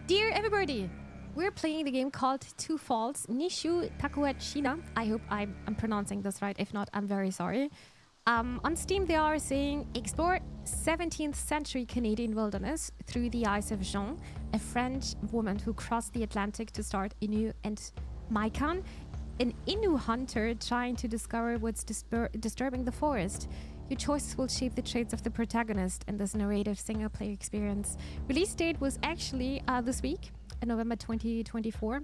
Dear everybody, we're playing the game called Two Faults, Nishu Takuashina. I hope I'm pronouncing this right. If not, I'm very sorry. On Steam, they are saying explore 17th century Canadian wilderness through the eyes of Jeanne, a French woman who crossed the Atlantic to start Innu and Maikan, an Innu hunter trying to discover what's disturbing the forest. Your choices will shape the traits of the protagonist in this narrative single-player experience. Release date was actually this week, November 2024,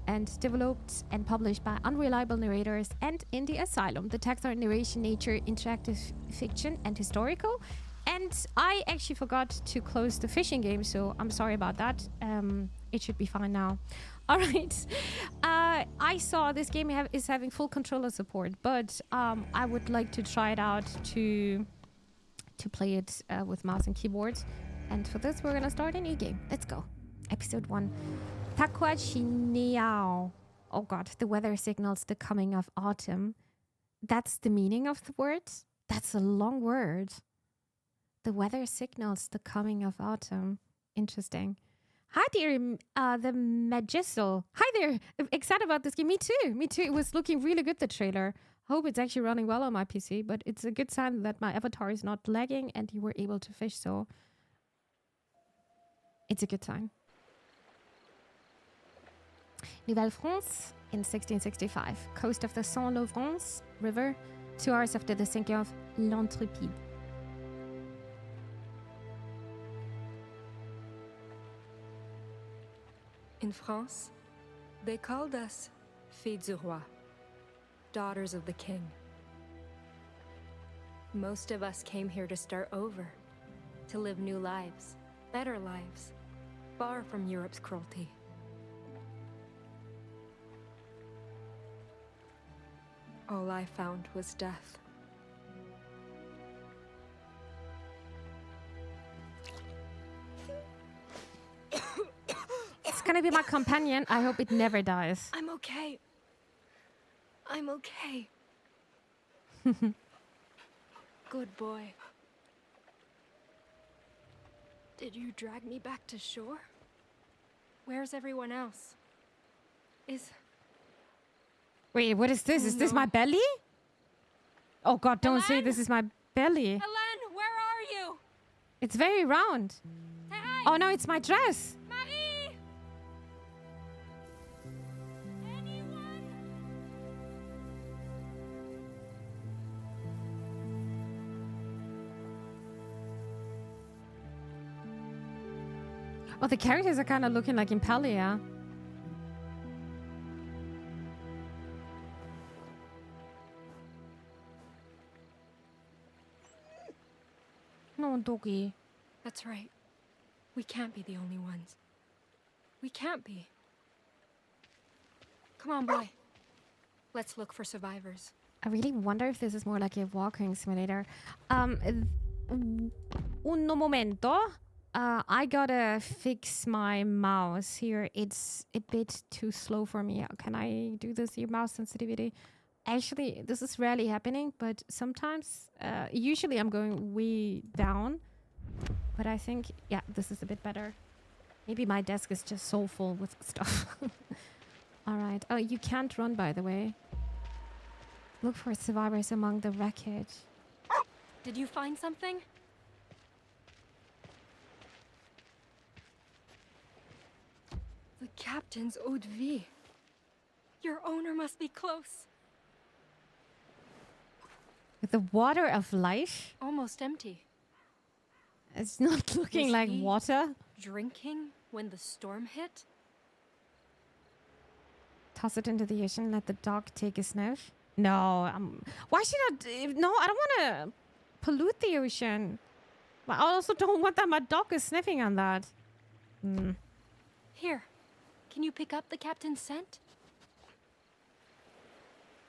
and developed and published by Unreliable Narrators and Indie Asylum. The texts are narration, nature, interactive fiction, and historical. And I actually forgot to close the fishing game, so I'm sorry about that. It should be fine now. All right. I saw this game is having full controller support, but I would like to try it out to play it with mouse and keyboard. And for this, we're gonna start a new game. Let's go. Episode 1. Takuashina. Oh god, the weather signals the coming of autumn. That's the meaning of the word? That's a long word. The weather signals the coming of autumn. Interesting. Hi there, the Magical. Hi there. Excited about this game. Me too. Me too. It was looking really good, the trailer. Hope it's actually running well on my PC, but it's a good sign that my avatar is not lagging and you were able to fish, so it's a good sign. Nouvelle-France in 1665. Coast of the Saint-Laurent River, 2 hours after the sinking of l'Intrépide. In France, they called us Filles du Roi, daughters of the king. Most of us came here to start over, to live new lives, better lives, far from Europe's cruelty. All I found was death. It's gonna be my companion. I hope it never dies. I'm okay. I'm okay. Good boy. Did you drag me back to shore? Where's everyone else? Wait, what is this? Is this my belly? Oh god, don't say this is my belly. Hélène, where are you? It's very round. Say hi. Oh no, it's my dress. Marie! Anyone? Oh, the characters are kind of looking like Impalia. No, doggy. That's right. We can't be the only ones. We can't be. Come on, boy. Let's look for survivors. I really wonder if this is more like a walking simulator. Un momento. I gotta fix my mouse here. It's a bit too slow for me. Can I do this here, mouse sensitivity? Actually, this is rarely happening, but sometimes, usually I'm going way down. But I think, yeah, this is a bit better. Maybe my desk is just so full with stuff. All right. Oh, you can't run, by the way. Look for survivors among the wreckage. Did you find something? The captain's eau de vie. Your owner must be close. With the water of life? Almost empty. It's not looking Was like he water. Drinking when the storm hit? Toss it into the ocean, let the dog take a sniff. No, why should I? No, I don't want to pollute the ocean. But I also don't want that my dog is sniffing on that. Here, can you pick up the captain's scent?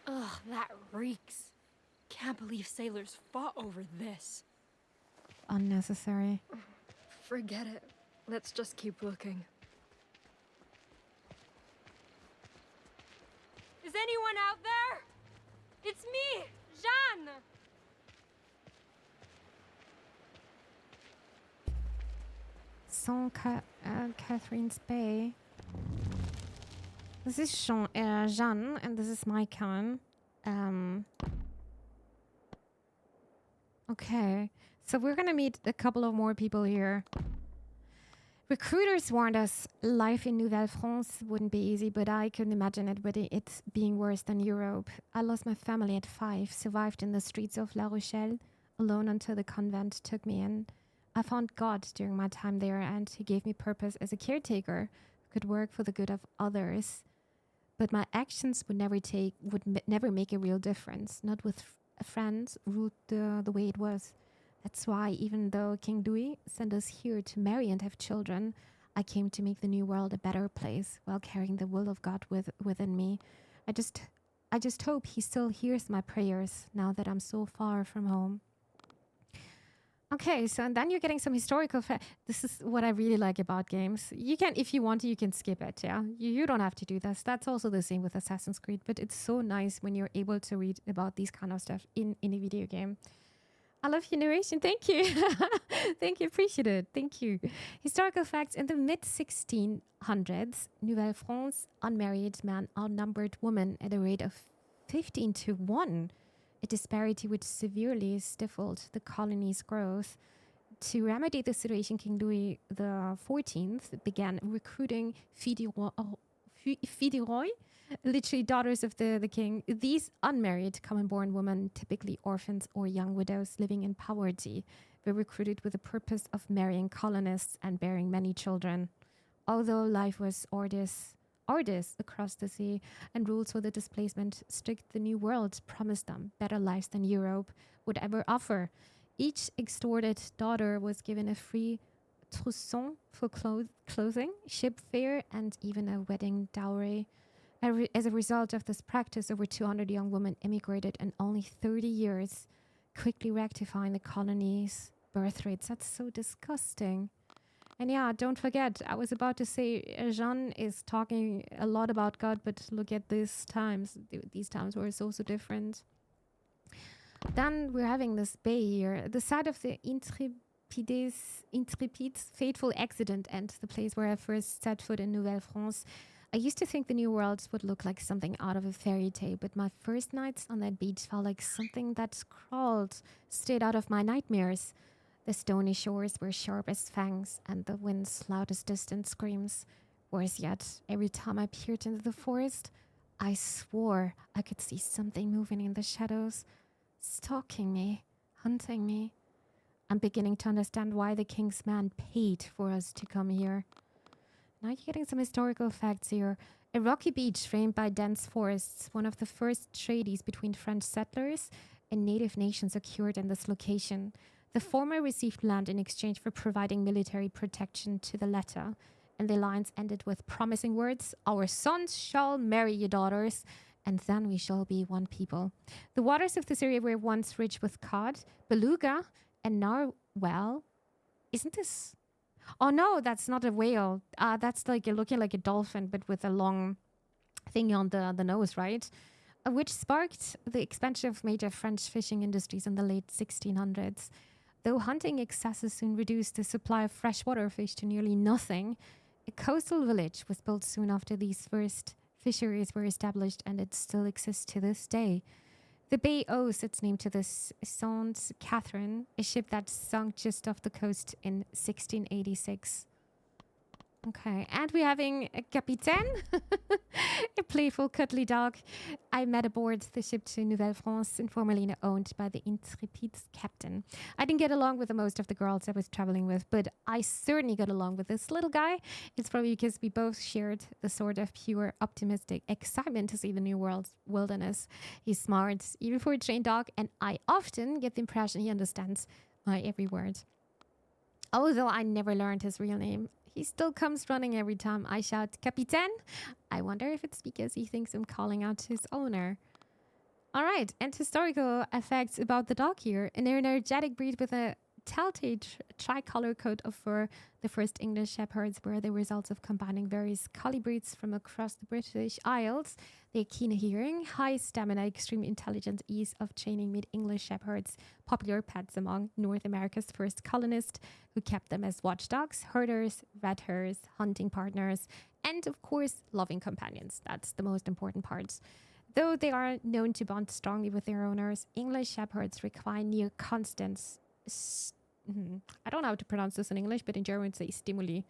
Ugh, that reeks. Can't believe sailors fought over this. Unnecessary. Forget it. Let's just keep looking. Is anyone out there? It's me, Jeanne! Catherine's Bay. This is Jeanne, and this is Maikan. Okay, so we're gonna meet a couple of more people here. Recruiters warned us life in Nouvelle-France wouldn't be easy, but I couldn't imagine it being worse than Europe. I lost my family at 5, survived in the streets of La Rochelle, alone until the convent took me in. I found God during my time there, and he gave me purpose as a caretaker who could work for the good of others. But my actions would never make a real difference, not with friends ruled the way it was. That's why, even though King Louis sent us here to marry and have children, I came to make the new world a better place while carrying the will of God within me. I just hope he still hears my prayers now that I'm so far from home. Okay, so and then you're getting some historical this is what I really like about games. You can, if you want to, you can skip it, yeah? You don't have to do this. That's also the same with Assassin's Creed, but it's so nice when you're able to read about these kind of stuff in a video game. I love your narration. Thank you. Thank you. Appreciate it. Thank you. Historical facts. In the mid-1600s, Nouvelle-France unmarried men outnumbered women at a rate of 15-1, a disparity which severely stifled the colony's growth. To remedy the situation, King Louis XIV began recruiting filles literally daughters of the king. These unmarried common-born women, typically orphans or young widows living in poverty, were recruited with the purpose of marrying colonists and bearing many children. Although life was arduous across the sea and rules for the displacement strict, the New World promised them better lives than Europe would ever offer. Each extorted daughter was given a free trousseau for clothing, ship fare, and even a wedding dowry. As a result of this practice, over 200 young women immigrated in only 30 years, quickly rectifying the colony's birth rates. That's so disgusting. And yeah, don't forget, I was about to say, Jeanne is talking a lot about God, but look at these times. These times were so different. Then we're having this bay here, the site of the Intrépide's fateful accident and the place where I first set foot in Nouvelle-France. I used to think the New World would look like something out of a fairy tale, but my first nights on that beach felt like something that crawled straight out of my nightmares. The stony shores were sharp as fangs, and the wind's loudest distant screams. Worse yet, every time I peered into the forest, I swore I could see something moving in the shadows, stalking me, hunting me. I'm beginning to understand why the king's man paid for us to come here. Now you're getting some historical facts here. A rocky beach framed by dense forests, one of the first treaties between French settlers and native nations occurred in this location. The former received land in exchange for providing military protection to the latter, and the alliance ended with promising words, "Our sons shall marry your daughters, and then we shall be one people." The waters of this area were once rich with cod, beluga, and narwhal. Isn't this... Oh no, that's not a whale. That's like looking like a dolphin, but with a long thing on the nose, right? Which sparked the expansion of major French fishing industries in the late 1600s. Though hunting excesses soon reduced the supply of freshwater fish to nearly nothing, a coastal village was built soon after these first fisheries were established, and it still exists to this day. The bay owes its name to the Saint Catherine, a ship that sunk just off the coast in 1686. Okay, and we're having a capitaine, a playful, cuddly dog I met aboard the ship to Nouvelle-France, informally owned by the Intrépide's captain. I didn't get along with most of the girls I was traveling with, but I certainly got along with this little guy. It's probably because we both shared the sort of pure, optimistic excitement to see the new world's wilderness. He's smart, even for a trained dog, and I often get the impression he understands my every word. Although I never learned his real name, he still comes running every time I shout, "Capitaine!" I wonder if it's because he thinks I'm calling out his owner. All right, and historical facts about the dog here. An energetic breed with a telltale tricolor coat of fur. The first English Shepherds were the results of combining various collie breeds from across the British Isles. Their keen hearing, high stamina, extreme intelligence, ease of training made English Shepherds popular pets among North America's first colonists, who kept them as watchdogs, herders, rat herders, hunting partners, and of course, loving companions. That's the most important part. Though they are known to bond strongly with their owners, English Shepherds require near constant I don't know how to pronounce this in English, but in German say stimuli,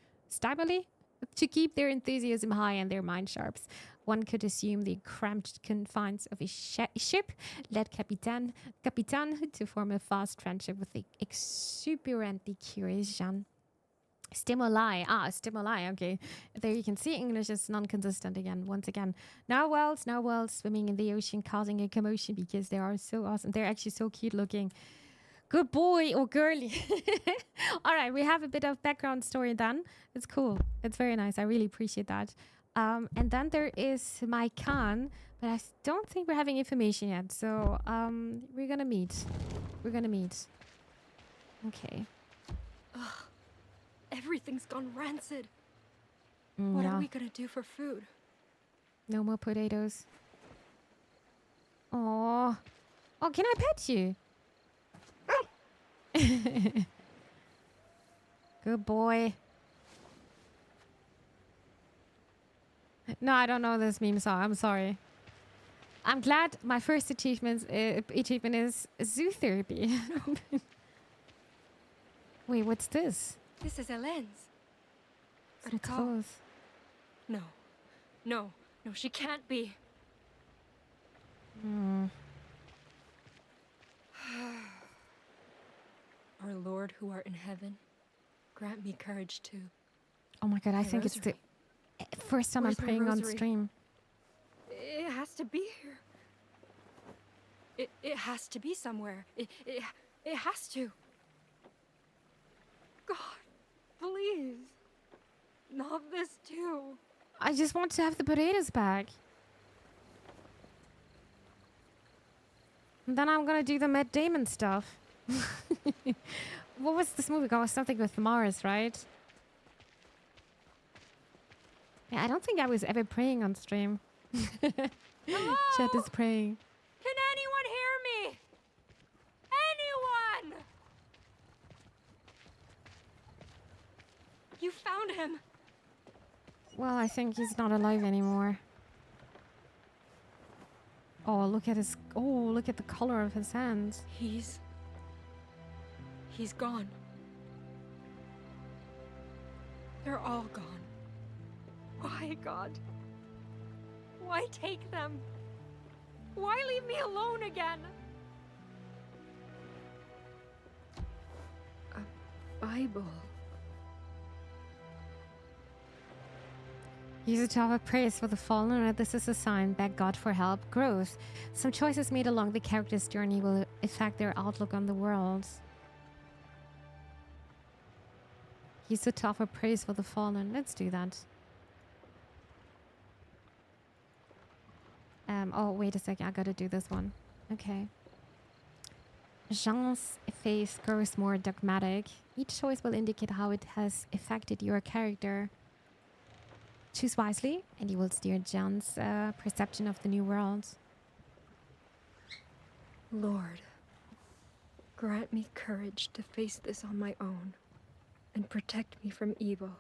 to keep their enthusiasm high and their mind sharp. One could assume the cramped confines of a ship led Capitan to form a fast friendship with the exuberantly curious Jeanne. Stimuli. Okay. There you can see English is non-consistent again, once again. Narwhals swimming in the ocean, causing a commotion because they are so awesome. They're actually so cute looking. Good boy or girly. All right, we have a bit of background story done. It's cool. It's very nice. I really appreciate that. And then there is Maikan, but I don't think we're having information yet. So we're gonna meet. Okay. Ugh, everything's gone rancid. What are we gonna do for food? No more potatoes. Oh, can I pet you? Good boy. No, I don't know this meme song. I'm sorry. I'm glad my first achievement is zoo therapy. Wait, what's this? This is a lens. But Some it's all... clothes. No, she can't be. Our Lord who art in heaven, grant me courage to... Oh my god, I think it's the first time I'm praying on stream. It has to be here. It has to be somewhere. It has to. God, please. Not this too. I just want to have the potatoes back. And then I'm gonna do the Matt Damon stuff. What was this movie called? Something with Mars, right? Yeah, I don't think I was ever praying on stream. Hello? Chat is praying. Can anyone hear me? Anyone? You found him. Well, I think he's not alive anymore. Oh, look at the color of his hands. He's gone. They're all gone. Why, God? Why take them? Why leave me alone again? A Bible. Use it to offer praise for the fallen, and this is a sign. Beg God for help. Growth. Some choices made along the character's journey will affect their outlook on the world. Use it to offer praise for the fallen. Let's do that. Oh, wait a second. I gotta do this one. Okay. Jean's face grows more dogmatic. Each choice will indicate how it has affected your character. Choose wisely, and you will steer Jean's perception of the new world. Lord, grant me courage to face this on my own, and protect me from evil.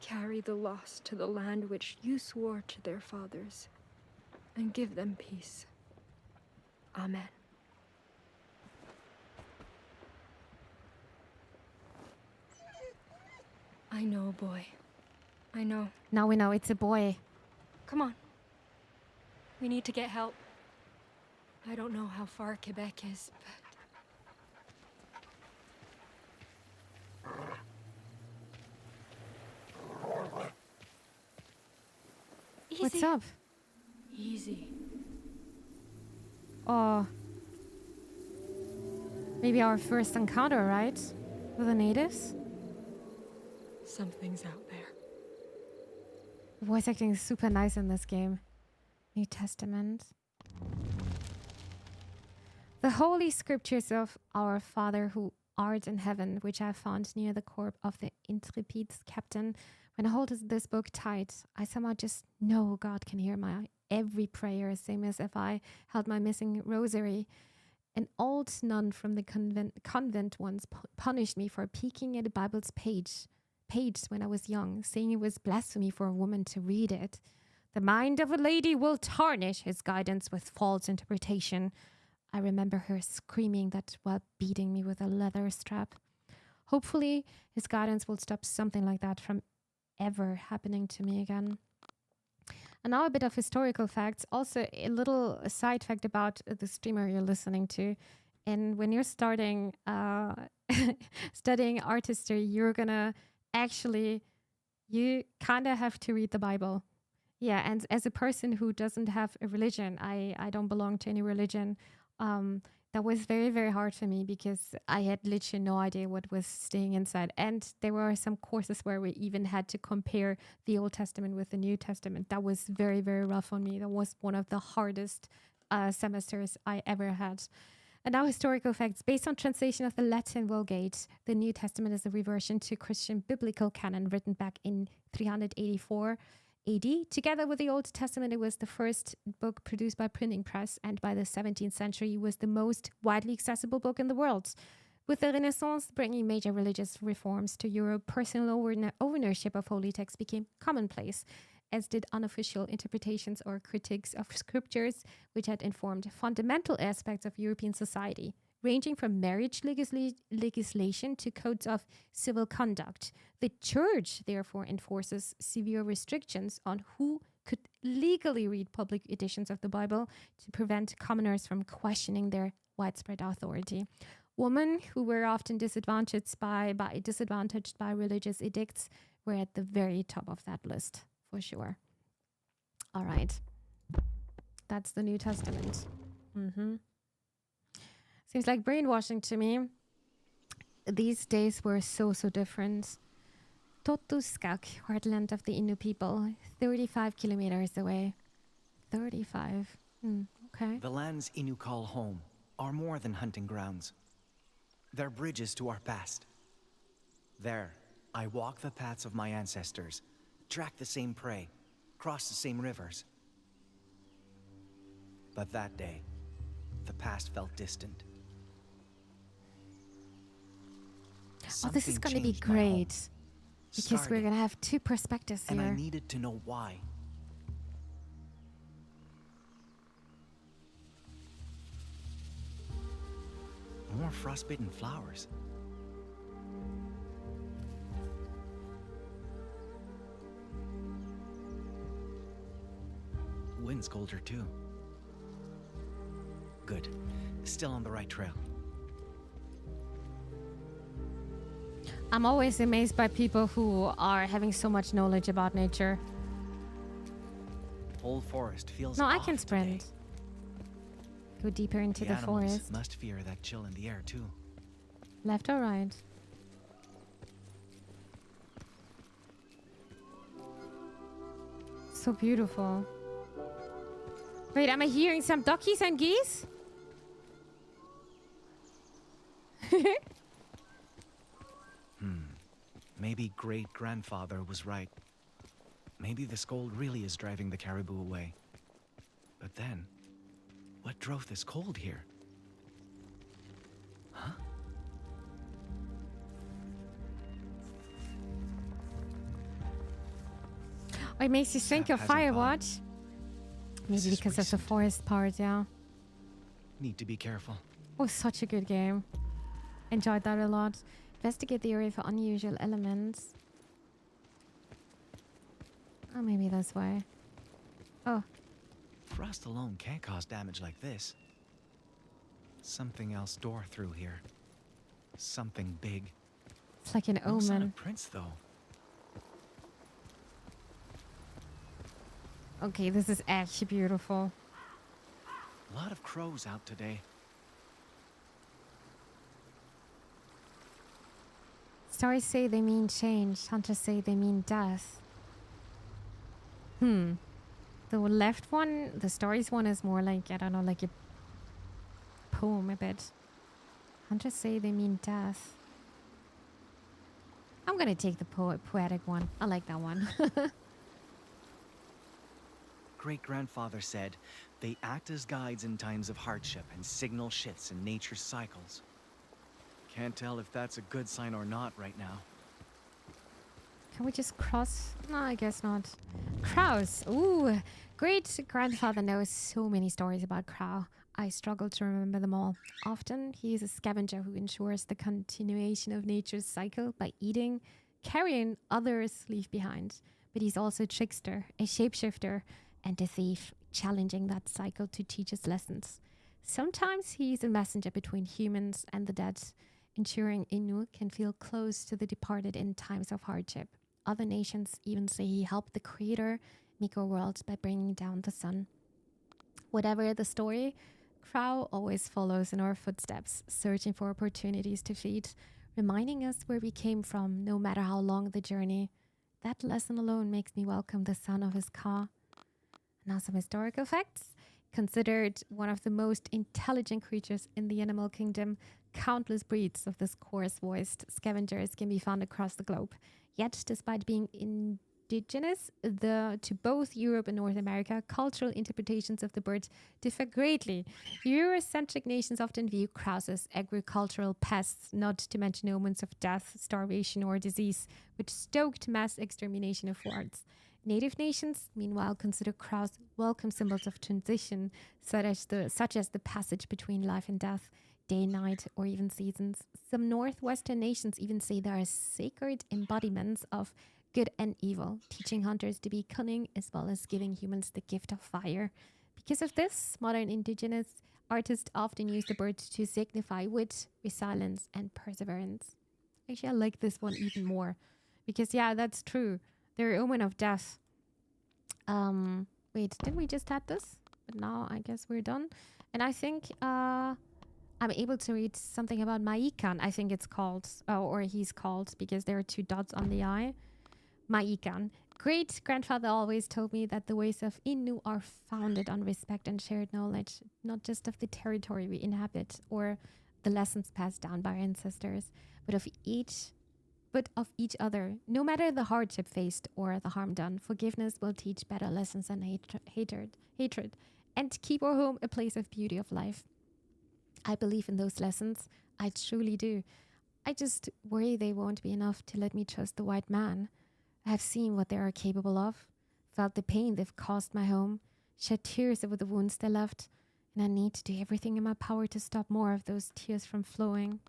Carry the lost to the land which you swore to their fathers, and give them peace. Amen. I know, boy. I know. Now we know it's a boy. Come on. We need to get help. I don't know how far Quebec is, but... Easy. What's up? Easy. Oh. Maybe our first encounter, right? With the natives? Something's out there. Voice acting is super nice in this game. New Testament. The holy scriptures of our Father who Art in Heaven, which I found near the corpse of the Intrepide's captain. When I hold this book tight, I somehow just know God can hear my every prayer, same as if I held my missing rosary. An old nun from the convent once punished me for peeking at the Bible's page when I was young, saying it was blasphemy for a woman to read it. The mind of a lady will tarnish his guidance with false interpretation. I remember her screaming that while beating me with a leather strap. Hopefully, his guidance will stop something like that from ever happening to me again. And now a bit of historical facts. Also, a little side fact about the streamer you're listening to. And when you're starting studying art history, you're gonna you kind of have to read the Bible. Yeah, and as a person who doesn't have a religion, I don't belong to any religion. That was very, very hard for me because I had literally no idea what was staying inside. And there were some courses where we even had to compare the Old Testament with the New Testament. That was very, very rough on me. That was one of the hardest semesters I ever had. And now historical facts. Based on translation of the Latin Vulgate, the New Testament is a reversion to Christian biblical canon written back in 384 AD. Together with the Old Testament, it was the first book produced by printing press, and by the 17th century, it was the most widely accessible book in the world. With the Renaissance bringing major religious reforms to Europe, personal ownership of holy texts became commonplace, as did unofficial interpretations or critiques of scriptures, which had informed fundamental aspects of European society, ranging from marriage legislation to codes of civil conduct. The church, therefore, enforces severe restrictions on who could legally read public editions of the Bible to prevent commoners from questioning their widespread authority. Women who were often disadvantaged by religious edicts were at the very top of that list, for sure. All right. That's the New Testament. Seems like brainwashing to me. These days were so different. Totuskak, heartland of the Innu people, 35 kilometers away. 35. Okay. The lands Innu call home are more than hunting grounds. They're bridges to our past. There, I walk the paths of my ancestors, track the same prey, cross the same rivers. But that day, the past felt distant. Oh, this is going to be great. Because we're going to have two perspectives here. And I needed to know why. More frostbitten flowers. Wind's colder too. Good. Still on the right trail. I'm always amazed by people who are having so much knowledge about nature. Whole forest feels No, I off can sprint. today. Go deeper into the animals forest. Must fear that chill in the air too. Left or right? So beautiful. Wait, am I hearing some duckies and geese? Maybe great-grandfather was right. Maybe the scold really is driving the caribou away. But then, what drove this cold here? Huh? It makes you think of Firewatch. Maybe because of the forest part, yeah. Need to be careful. Oh, such a good game. Enjoyed that a lot. Investigate the area for unusual elements. Oh, maybe this way. Oh. Frost alone can't cause damage like this. Something else tore through here. Something big. It's like an No sign omen. of prints, though. Okay, this is actually beautiful. A lot of crows out today. Stories say they mean change. Hunters say they mean death. The left one, the stories one is more like, I don't know, like a poem a bit. Hunters say they mean death. I'm gonna take the poetic one. I like that one. Great-grandfather said they act as guides in times of hardship and signal shifts in nature's cycles. Can't tell if that's a good sign or not right now. Can we just cross? No, I guess not. Crows. Ooh, great grandfather knows so many stories about crow. I struggle to remember them all. Often, he is a scavenger who ensures the continuation of nature's cycle by eating, carrying others leave behind. But he's also a trickster, a shapeshifter, and a thief, challenging that cycle to teach us lessons. Sometimes he's a messenger between humans and the dead, ensuring Innu can feel close to the departed in times of hardship. Other nations even say he helped the creator make our world by bringing down the sun. Whatever the story, Crow always follows in our footsteps, searching for opportunities to feed, reminding us where we came from, no matter how long the journey. That lesson alone makes me welcome the son of his car. Now, some historical facts. Considered one of the most intelligent creatures in the animal kingdom, countless breeds of this coarse voiced scavengers can be found across the globe. Yet, despite being indigenous to both Europe and North America, cultural interpretations of the bird differ greatly. Eurocentric nations often view crows as agricultural pests, not to mention omens of death, starvation, or disease, which stoked mass extermination efforts. Native nations, meanwhile, consider crows welcome symbols of transition, such as the passage between life and death, day, night, or even seasons. Some Northwestern nations even say they are sacred embodiments of good and evil, teaching hunters to be cunning as well as giving humans the gift of fire. Because of this, modern indigenous artists often use the bird to signify wit, resilience, and perseverance. Actually, I like this one even more because, yeah, that's true. They're omen of death. Wait, didn't we just had this? But now I guess we're done. And I think I'm able to read something about Maikan. I think it's called, or he's called, because there are two dots on the eye. Maikan. Great grandfather always told me that the ways of Innu are founded on respect and shared knowledge, not just of the territory we inhabit or the lessons passed down by our ancestors, but of each other. No matter the hardship faced or the harm done, forgiveness will teach better lessons than hatred, and keep our home a place of beauty of life. I believe in those lessons. I truly do. I just worry they won't be enough to let me trust the white man. I have seen what they are capable of, felt the pain they've caused my home, shed tears over the wounds they left, and I need to do everything in my power to stop more of those tears from flowing.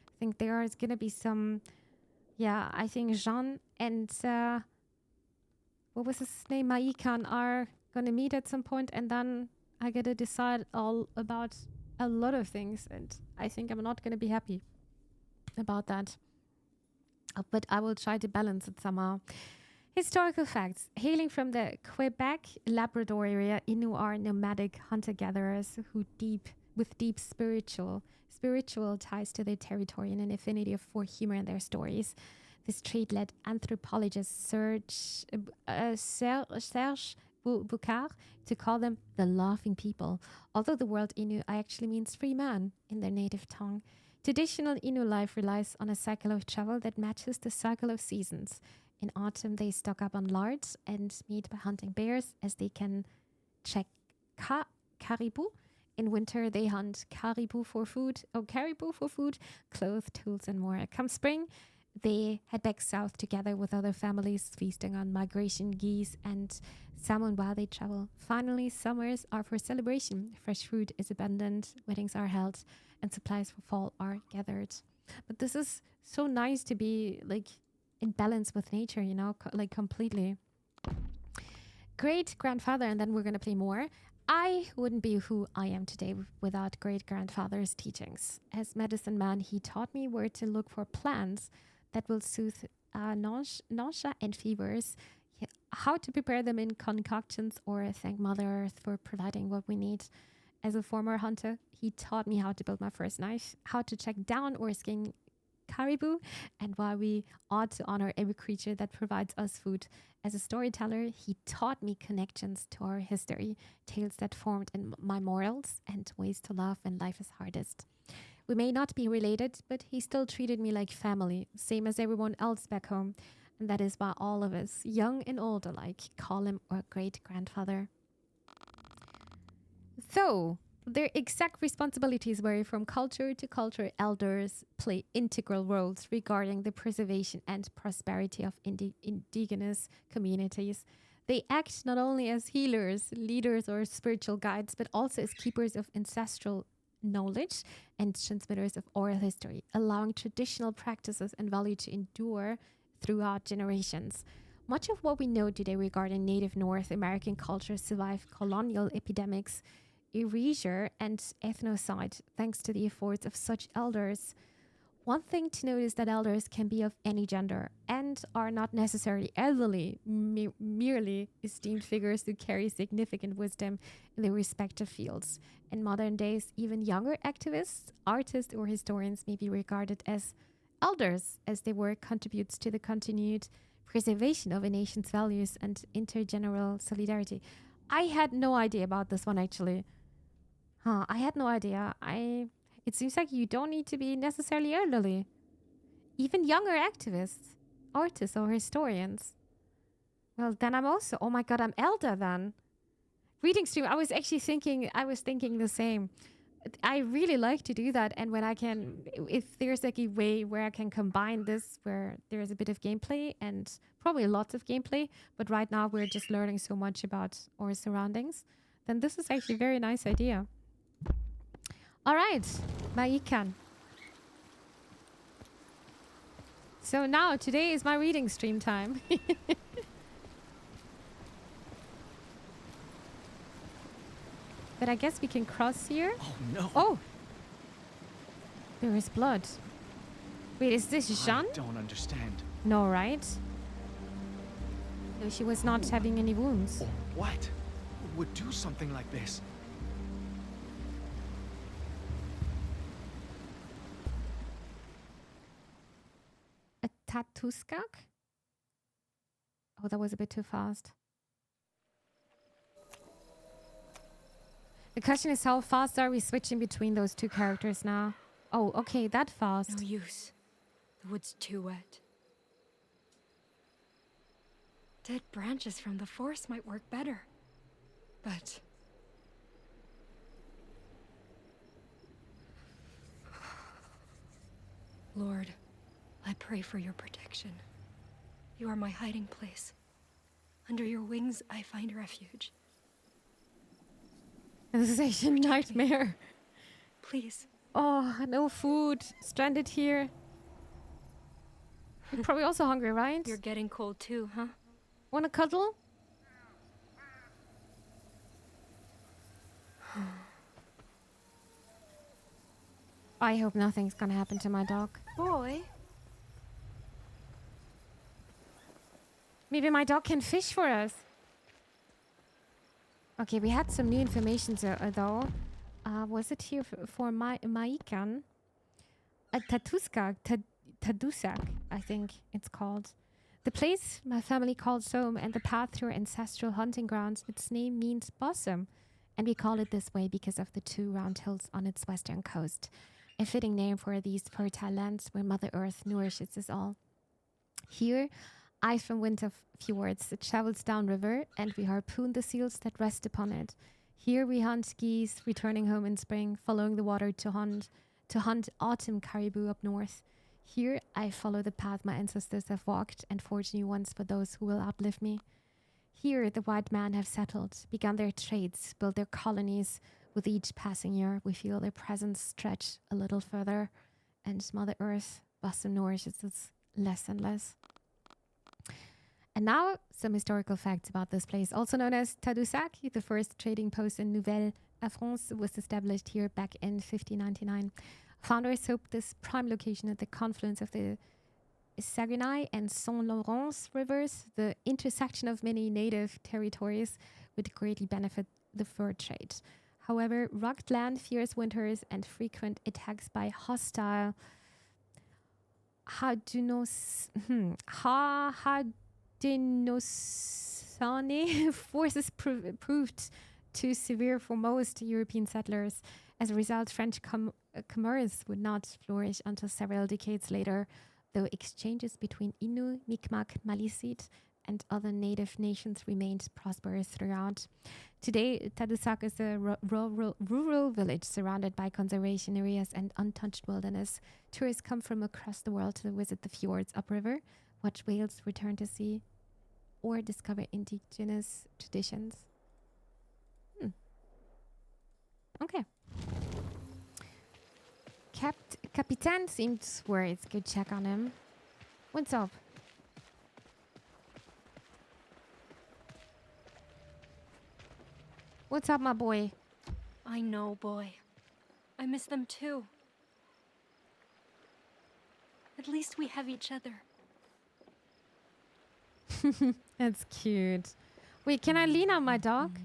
I think there is going to be some. Yeah, I think Jeanne and what was his name, Maikan, are gonna meet at some point, and then I gotta decide all about a lot of things, and I think I'm not gonna be happy about that. But I will try to balance it somehow. Historical facts. Hailing from the Quebec Labrador area, Innu are nomadic hunter-gatherers with deep spiritual ties to their territory and an affinity for humor in their stories. This trait led anthropologist Serge Boucard to call them the laughing people, although the word Innu actually means free man in their native tongue. Traditional Innu life relies on a cycle of travel that matches the cycle of seasons. In autumn, they stock up on lard and meat by hunting bears, as they can check caribou. In winter, they hunt caribou for food, clothes, tools, and more. Come spring, they head back south together with other families, feasting on migration geese and salmon while they travel. Finally, summers are for celebration. Fresh fruit is abundant, weddings are held, and supplies for fall are gathered. But this is so nice to be like in balance with nature, like completely. Great grandfather, and then we're going to play more. I wouldn't be who I am today without great grandfather's teachings. As medicine man, he taught me where to look for plants that will soothe nausea and fevers, how to prepare them in concoctions, or thank Mother Earth for providing what we need. As a former hunter, he taught me how to build my first knife, how to check down or skin caribou, and why we ought to honor every creature that provides us food. As a storyteller, he taught me connections to our history, tales that formed in my morals, and ways to love when life is hardest. We may not be related, but he still treated me like family, same as everyone else back home. And that is why all of us, young and old alike, call him our great grandfather. Though their exact responsibilities vary from culture to culture, elders play integral roles regarding the preservation and prosperity of indigenous communities. They act not only as healers, leaders, or spiritual guides, but also as keepers of ancestral knowledge and transmitters of oral history, allowing traditional practices and value to endure throughout generations. Much of what we know today regarding Native North American culture survived colonial epidemics, erasure, and ethnocide thanks to the efforts of such elders. One thing to note is that elders can be of any gender and are not necessarily elderly, merely esteemed figures who carry significant wisdom in their respective fields. In modern days, even younger activists, artists, or historians may be regarded as elders, as their work contributes to the continued preservation of a nation's values and intergeneral solidarity. I had no idea about this one actually. I had no idea. It seems like you don't need to be necessarily elderly. Even younger activists, artists, or historians. Well, then I'm also, oh my god, I'm elder then. Reading stream, I was thinking the same. I really like to do that, and when I can, if there's like a way where I can combine this, where there's a bit of gameplay and probably lots of gameplay, but right now we're just learning so much about our surroundings, then this is actually a very nice idea. All right, Maikan. So now, today is my reading stream time. But I guess we can cross here. Oh no. Oh! There is blood. Wait, is this Jeanne? I don't understand. No, right? No, she was not having any wounds. Or what would do something like this? A Tatuskak? Oh, that was a bit too fast. The question is, how fast are we switching between those two characters now? Oh, okay, that fast. No use. The wood's too wet. Dead branches from the forest might work better. But... Lord, I pray for your protection. You are my hiding place. Under your wings, I find refuge. This is actually a nightmare. Please. Oh, no food. Stranded here. You're probably also hungry, right? You're getting cold too, huh? Wanna cuddle? I hope nothing's gonna happen to my dog. Boy. Maybe my dog can fish for us. Okay, we had some new information though. Was it here for Maikan? A Tadusak, I think it's called. The place my family calls home and the path to our ancestral hunting grounds, its name means bosom. And we call it this way because of the two round hills on its western coast. A fitting name for these fertile lands where Mother Earth nourishes us all. Here, ice from winter fjords travels downriver, and we harpoon the seals that rest upon it. Here we hunt geese, returning home in spring, following the water to hunt autumn caribou up north. Here I follow the path my ancestors have walked and forge new ones for those who will outlive me. Here the white men have settled, begun their trades, built their colonies. With each passing year, we feel their presence stretch a little further, and Mother Earth bosom nourishes us less and less. And now, some historical facts about this place. Also known as Tadoussac, the first trading post in Nouvelle-France was established here back in 1599. Founders hoped this prime location at the confluence of the Saguenay and Saint Lawrence rivers, the intersection of many native territories, would greatly benefit the fur trade. However, rugged land, fierce winters, and frequent attacks by hostile Haudenosaunee forces proved too severe for most European settlers, As a result, French commerce would not flourish until several decades later, though exchanges between Innu, Mi'kmaq, Maliseet, and other native nations remained prosperous throughout. Today, Tadoussac is a rural village surrounded by conservation areas and untouched wilderness. Tourists come from across the world to visit the fjords upriver, watch whales return to sea, or discover indigenous traditions. Okay. Capitan seems worried. Go check on him. What's up? What's up, my boy? I know, boy. I miss them too. At least we have each other. That's cute. Wait, can I lean on my dog?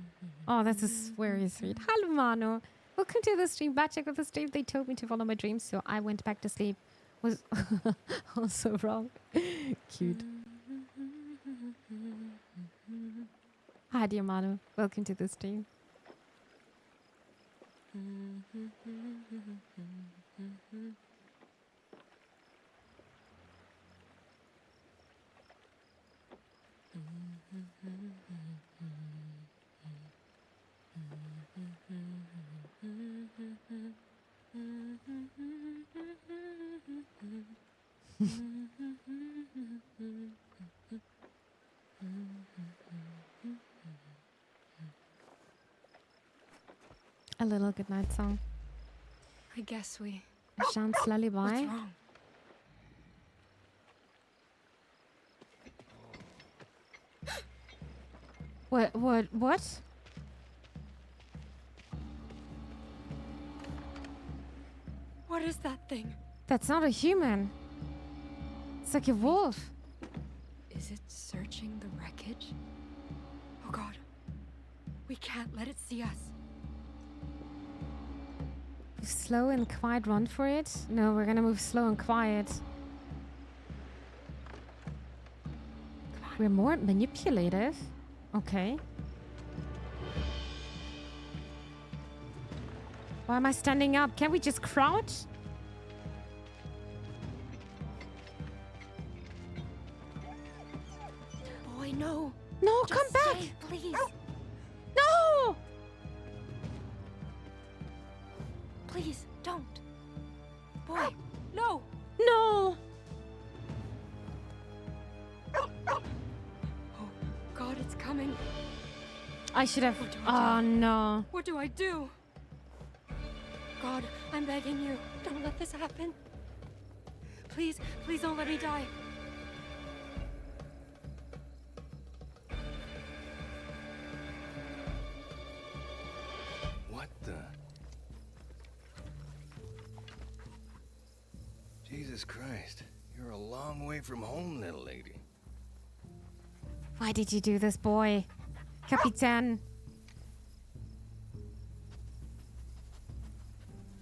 Oh, this is very sweet. Hello, Mano. Welcome to the stream. Bad check of the stream. They told me to follow my dreams, so I went back to sleep. Was also wrong. Cute. Hi, dear Manu. Welcome to the stream. A little goodnight song. I guess we... Jeanne's lullaby. What's wrong? What? What is that thing? That's not a human. It's like a wolf. Is it searching the wreckage? Oh god. We can't let it see us. Slow and quiet, run for it? No, we're gonna move slow and quiet. Come on. We're more manipulative. Okay. Why am I standing up? Can't we just crouch? Boy, no. No, Just come back! stay, please. No! Please, don't. Boy, no. No! Oh, God, it's coming. I should have... What do Oh, I do? no. What do I do? God, I'm begging you. Don't let this happen. Please, please don't let me die. What the? Jesus Christ, you're a long way from home, little lady. Why did you do this, boy? Capitan.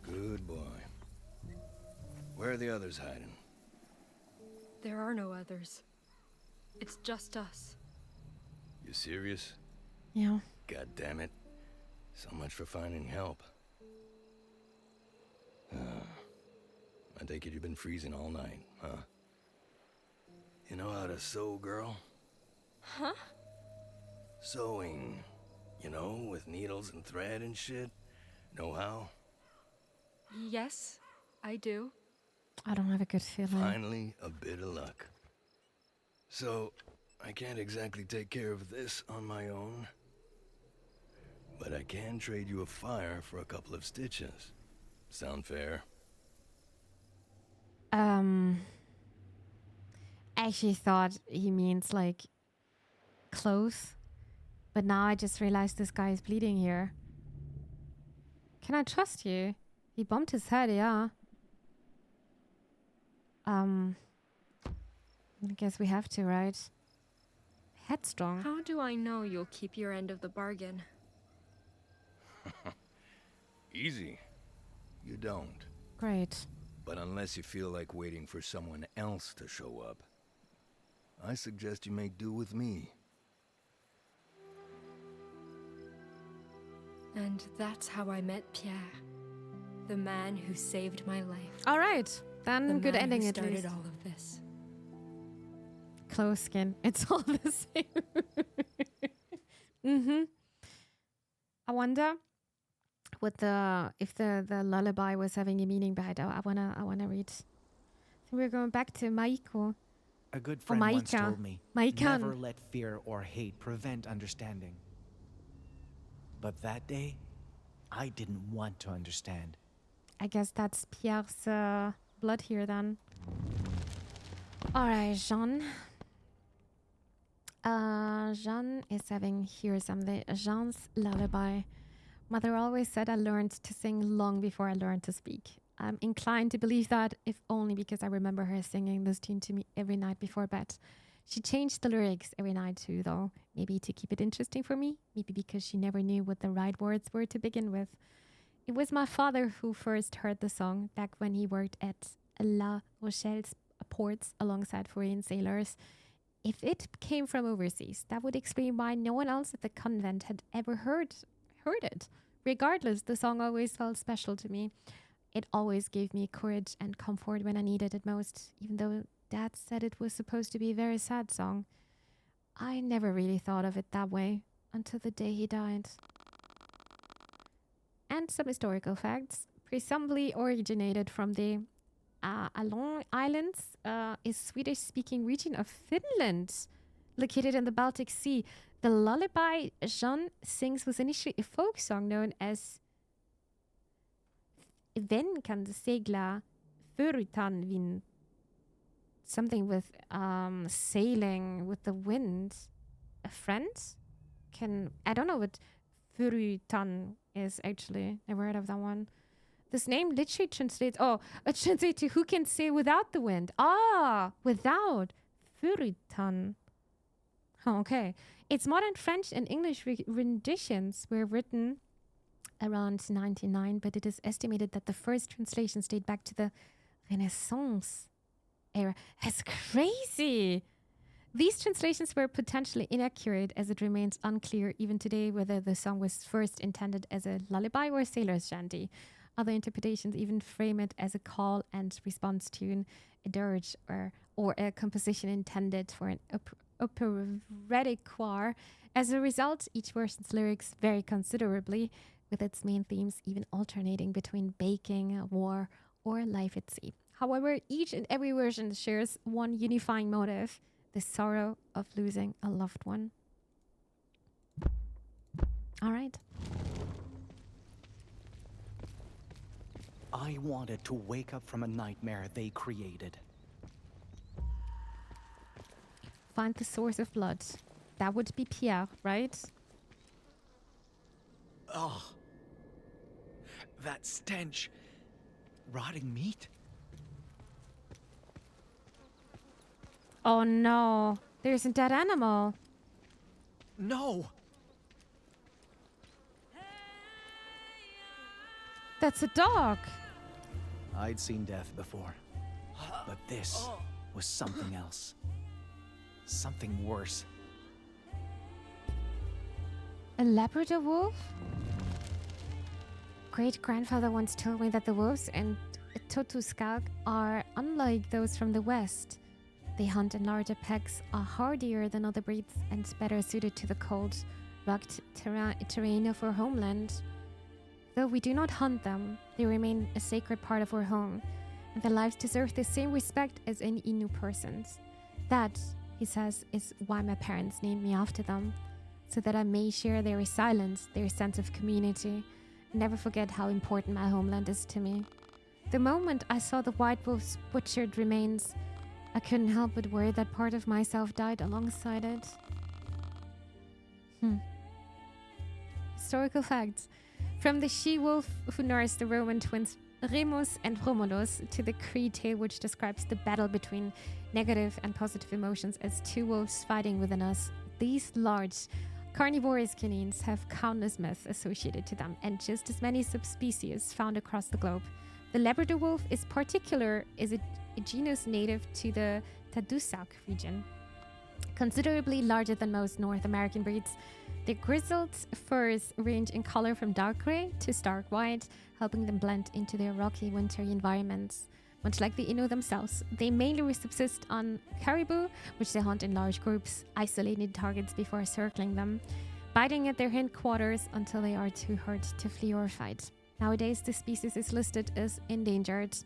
Good boy. Where are the others hiding? There are no others. It's just us. You serious? Yeah. God damn it. So much for finding help. I take it you've been freezing all night, huh? You know how to sew, girl? Huh? Sewing. You know, with needles and thread and shit. Know how? Yes, I do. I don't have a good feeling. Finally, a bit of luck. So, I can't exactly take care of this on my own. But I can trade you a fire for a couple of stitches. Sound fair? I actually thought he means like clothes. But now I just realized this guy is bleeding here. Can I trust you? He bumped his head, yeah. I guess we have to, right? Headstrong. How do I know you'll keep your end of the bargain? Easy. You don't. Great. But unless you feel like waiting for someone else to show up, I suggest you make do with me. And that's how I met Pierre. The man who saved my life. All right, then The good man ending who at started least. all of this. Close skin. It's all the same. Mm-hmm. I wonder what if the lullaby was having a meaning behind it. I wanna read. I think we're going back to Maiko. A good friend once Maika. told me, Maikan. never let fear or hate prevent understanding. But that day, I didn't want to understand. I guess that's Pierre's blood here then. Alright, Jeanne. Jeanne is having here something. Jeanne's lullaby. Mother always said I learned to sing long before I learned to speak. I'm inclined to believe that, if only because I remember her singing this tune to me every night before bed. She changed the lyrics every night too, though. Maybe to keep it interesting for me. Maybe because she never knew what the right words were to begin with. It was my father who first heard the song back when he worked at La Rochelle's ports alongside foreign sailors. If it came from overseas, that would explain why no one else at the convent had ever heard it. Regardless, the song always felt special to me. It always gave me courage and comfort when I needed it most, even though Dad said it was supposed to be a very sad song. I never really thought of it that way until the day he died. And some historical facts. Presumably originated from the Along Islands, a Swedish-speaking region of Finland, located in the Baltic Sea. The lullaby Jeanne sings was initially a folk song known as Vän kan segla förutan vind. Something with sailing with the wind. A friend can... I don't know what förutan is actually. Never heard of that one. This name literally translates... Oh, it translates to who can sail without the wind. Ah, without. Förutan. Oh, okay. Its modern French and English renditions were written around 1999, but it is estimated that the first translations date back to the Renaissance era. That's crazy! These translations were potentially inaccurate, as it remains unclear even today whether the song was first intended as a lullaby or a sailor's shanty. Other interpretations even frame it as a call and response tune, a dirge, or a composition intended for an operatic choir. As a result, each version's lyrics vary considerably, with its main themes even alternating between baking, war, or life at sea. However, each and every version shares one unifying motive: the sorrow of losing a loved one. All right. I wanted to wake up from a nightmare they created. Find the source of blood. That would be Pierre, right? Ugh. That stench. Rotting meat? Oh no, there's a dead animal. No! That's a dog. I'd seen death before. But this was something else. Something worse. A Labrador wolf? Great-grandfather once told me that the wolves in Totuskak are unlike those from the west. They hunt in larger packs, are hardier than other breeds, and better suited to the cold, rugged terrain of our homeland. Though we do not hunt them, they remain a sacred part of our home, and their lives deserve the same respect as any Innu person's. That, he says, is why my parents named me after them, so that I may share their resilience, their sense of community, and never forget how important my homeland is to me. The moment I saw the white wolf's butchered remains, I couldn't help but worry that part of myself died alongside it. Historical facts. From the she-wolf who nursed the Roman twins Remus and Romulus to the Cree tale which describes the battle between negative and positive emotions as two wolves fighting within us, these large carnivorous canines have countless myths associated to them and just as many subspecies found across the globe. The Labrador wolf is a genus native to the Tadoussac region. Considerably larger than most North American breeds, The grizzled furs range in color from dark gray to stark white, helping them blend into their rocky, wintry environments. Much like the Innu themselves, they mainly subsist on caribou, which they hunt in large groups, isolating targets before circling them, biting at their hindquarters until they are too hurt to flee or fight. Nowadays, the species is listed as endangered,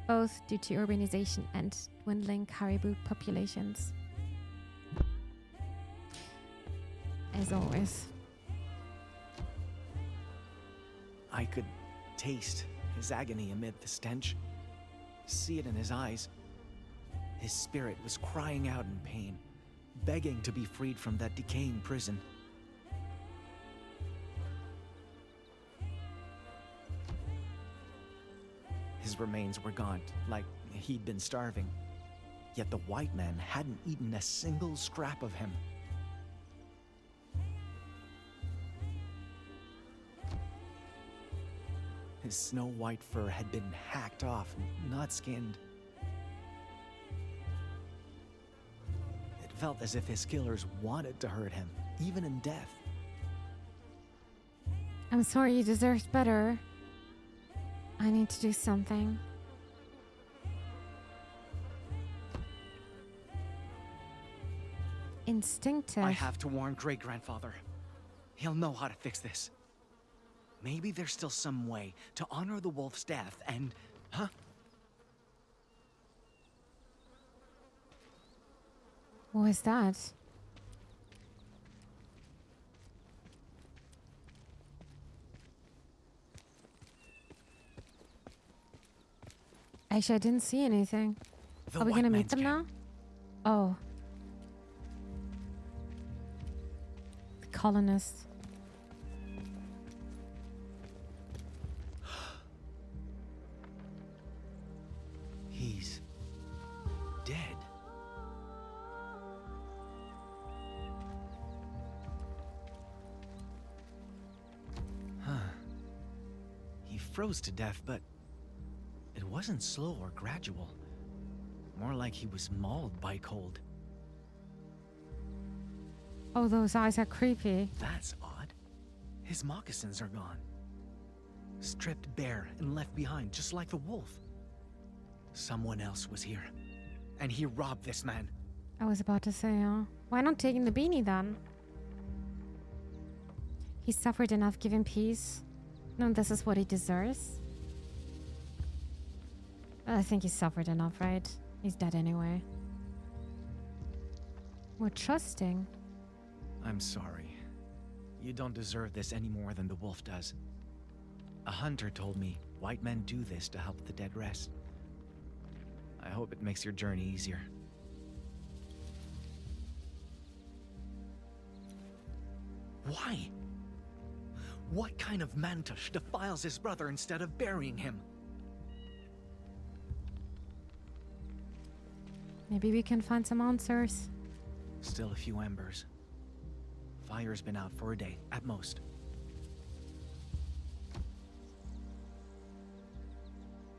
both due to urbanization and dwindling caribou populations. As always. I could taste his agony amid the stench, see it in his eyes. His spirit was crying out in pain, begging to be freed from that decaying prison. His remains were gaunt, like he'd been starving. Yet the white man hadn't eaten a single scrap of him. His snow-white fur had been hacked off, not skinned. It felt as if his killers wanted to hurt him, even in death. I'm sorry, you deserved better. I need to do something. Instinctive. I have to warn great-grandfather. He'll know how to fix this. Maybe there's still some way to honor the wolf's death and... Huh? What is that? Actually, I didn't see anything. The Are we white gonna meet man's them camp. now? Oh. The colonists. He's... dead. Huh. He froze to death, but... it wasn't slow or gradual. More like he was mauled by cold. Oh, those eyes are creepy. That's odd. His moccasins are gone. Stripped bare and left behind, just like the wolf. Someone else was here, and he robbed this man. I was about to say, why not taking the beanie then? He suffered enough, give him peace. No, this is what he deserves. I think he suffered enough, right? He's dead anyway. We're trusting. I'm sorry. You don't deserve this any more than the wolf does. A hunter told me white men do this to help the dead rest. I hope it makes your journey easier. Why? What kind of mantush defiles his brother instead of burying him? Maybe we can find some answers. Still a few embers. Fire's been out for a day, at most.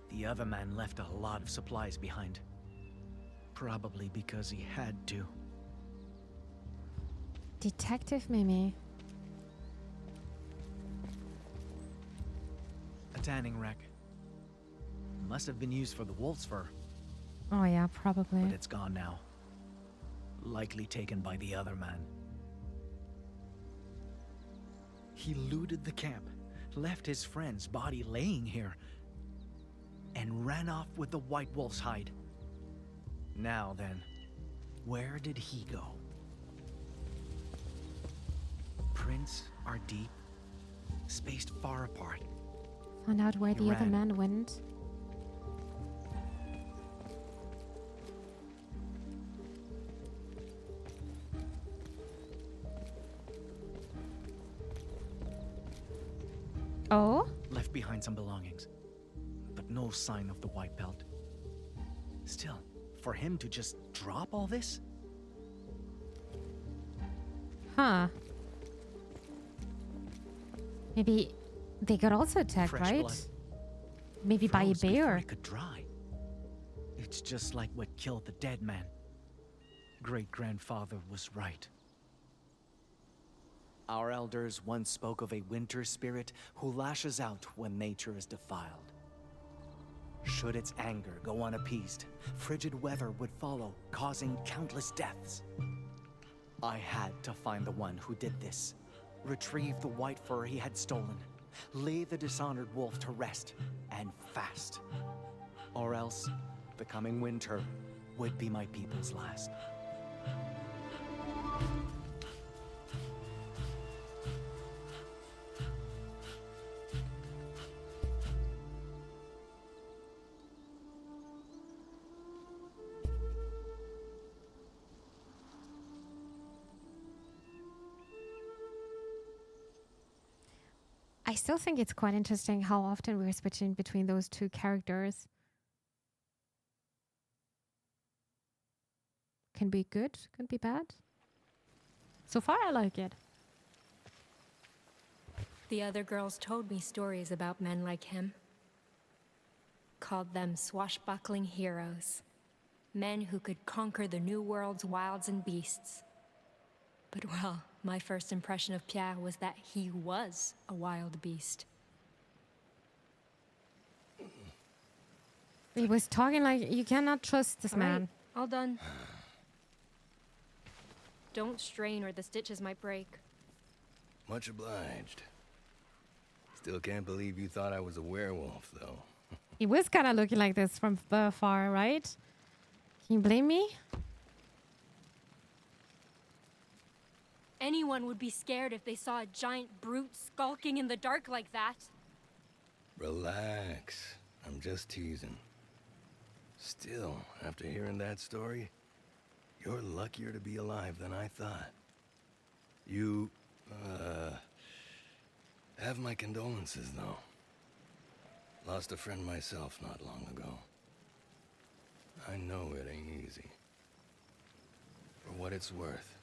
The other man left a lot of supplies behind. Probably because he had to. Detective Mimi. A tanning rack. Must have been used for the wolf's fur, Oh yeah, probably. but it's gone now. Likely taken by the other man. He looted the camp, left his friend's body laying here, and ran off with the white wolf's hide. Now then, where did he go? Prints are deep, spaced far apart. Find out where He the other ran. man went. Oh? Left behind some belongings, but no sign of the white belt. Still, for him to just drop all this? Huh. Maybe they got also attacked, Fresh right? blood. Maybe by a Froze before bear. it could dry. It's just like what killed the dead man. Great-grandfather was right. Our elders once spoke of a winter spirit who lashes out when nature is defiled. Should its anger go unappeased, frigid weather would follow, causing countless deaths. I had to find the one who did this, retrieve the white fur he had stolen, lay the dishonored wolf to rest, and fast. Or else, the coming winter would be my people's last. I still think it's quite interesting how often we're switching between those two characters. Can be good, can be bad. So far, I like it. The other girls told me stories about men like him. Called them swashbuckling heroes. Men who could conquer the new world's wilds and beasts. But well, my first impression of Pierre was that he was a wild beast. He was talking like, you cannot trust this man. All done. Don't strain or the stitches might break. Much obliged. Still can't believe you thought I was a werewolf, though. He was kind of looking like this from far, right? Can you blame me? Anyone would be scared if they saw a giant brute skulking in the dark like that. Relax. I'm just teasing. Still, after hearing that story, you're luckier to be alive than I thought. You, have my condolences, though. Lost a friend myself not long ago. I know it ain't easy. For what it's worth.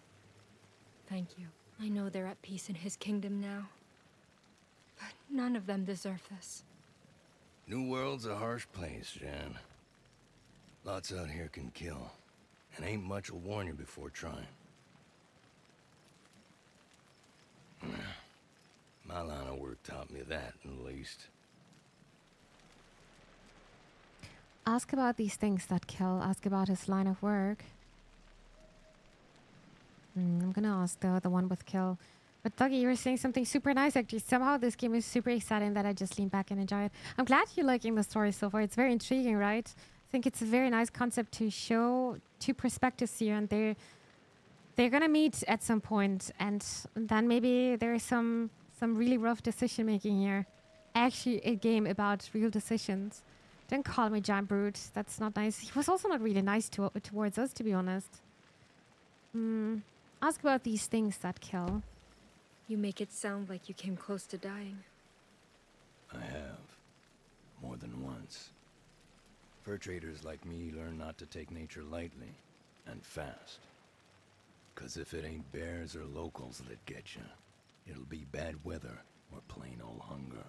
Thank you. I know they're at peace in his kingdom now. But none of them deserve this. New World's a harsh place, Jeanne. Lots out here can kill. And ain't much will warn you before trying. My line of work taught me that, at least. Ask about these things that kill. Ask about his line of work. I'm gonna ask the one with kill. But Dougie, you were saying something super nice actually. Somehow this game is super exciting that I just lean back and enjoy it. I'm glad you're liking the story so far. It's very intriguing, right? I think it's a very nice concept to show two perspectives here, and they're gonna meet at some point, and then maybe there's some really rough decision making here. Actually, a game about real decisions. Don't call me giant brute. That's not nice. He was also not really nice towards us, to be honest. Ask about these things that kill. You make it sound like you came close to dying. I have. More than once. Fur traders like me learn not to take nature lightly, and fast. 'Cause if it ain't bears or locals that get you, it'll be bad weather or plain old hunger.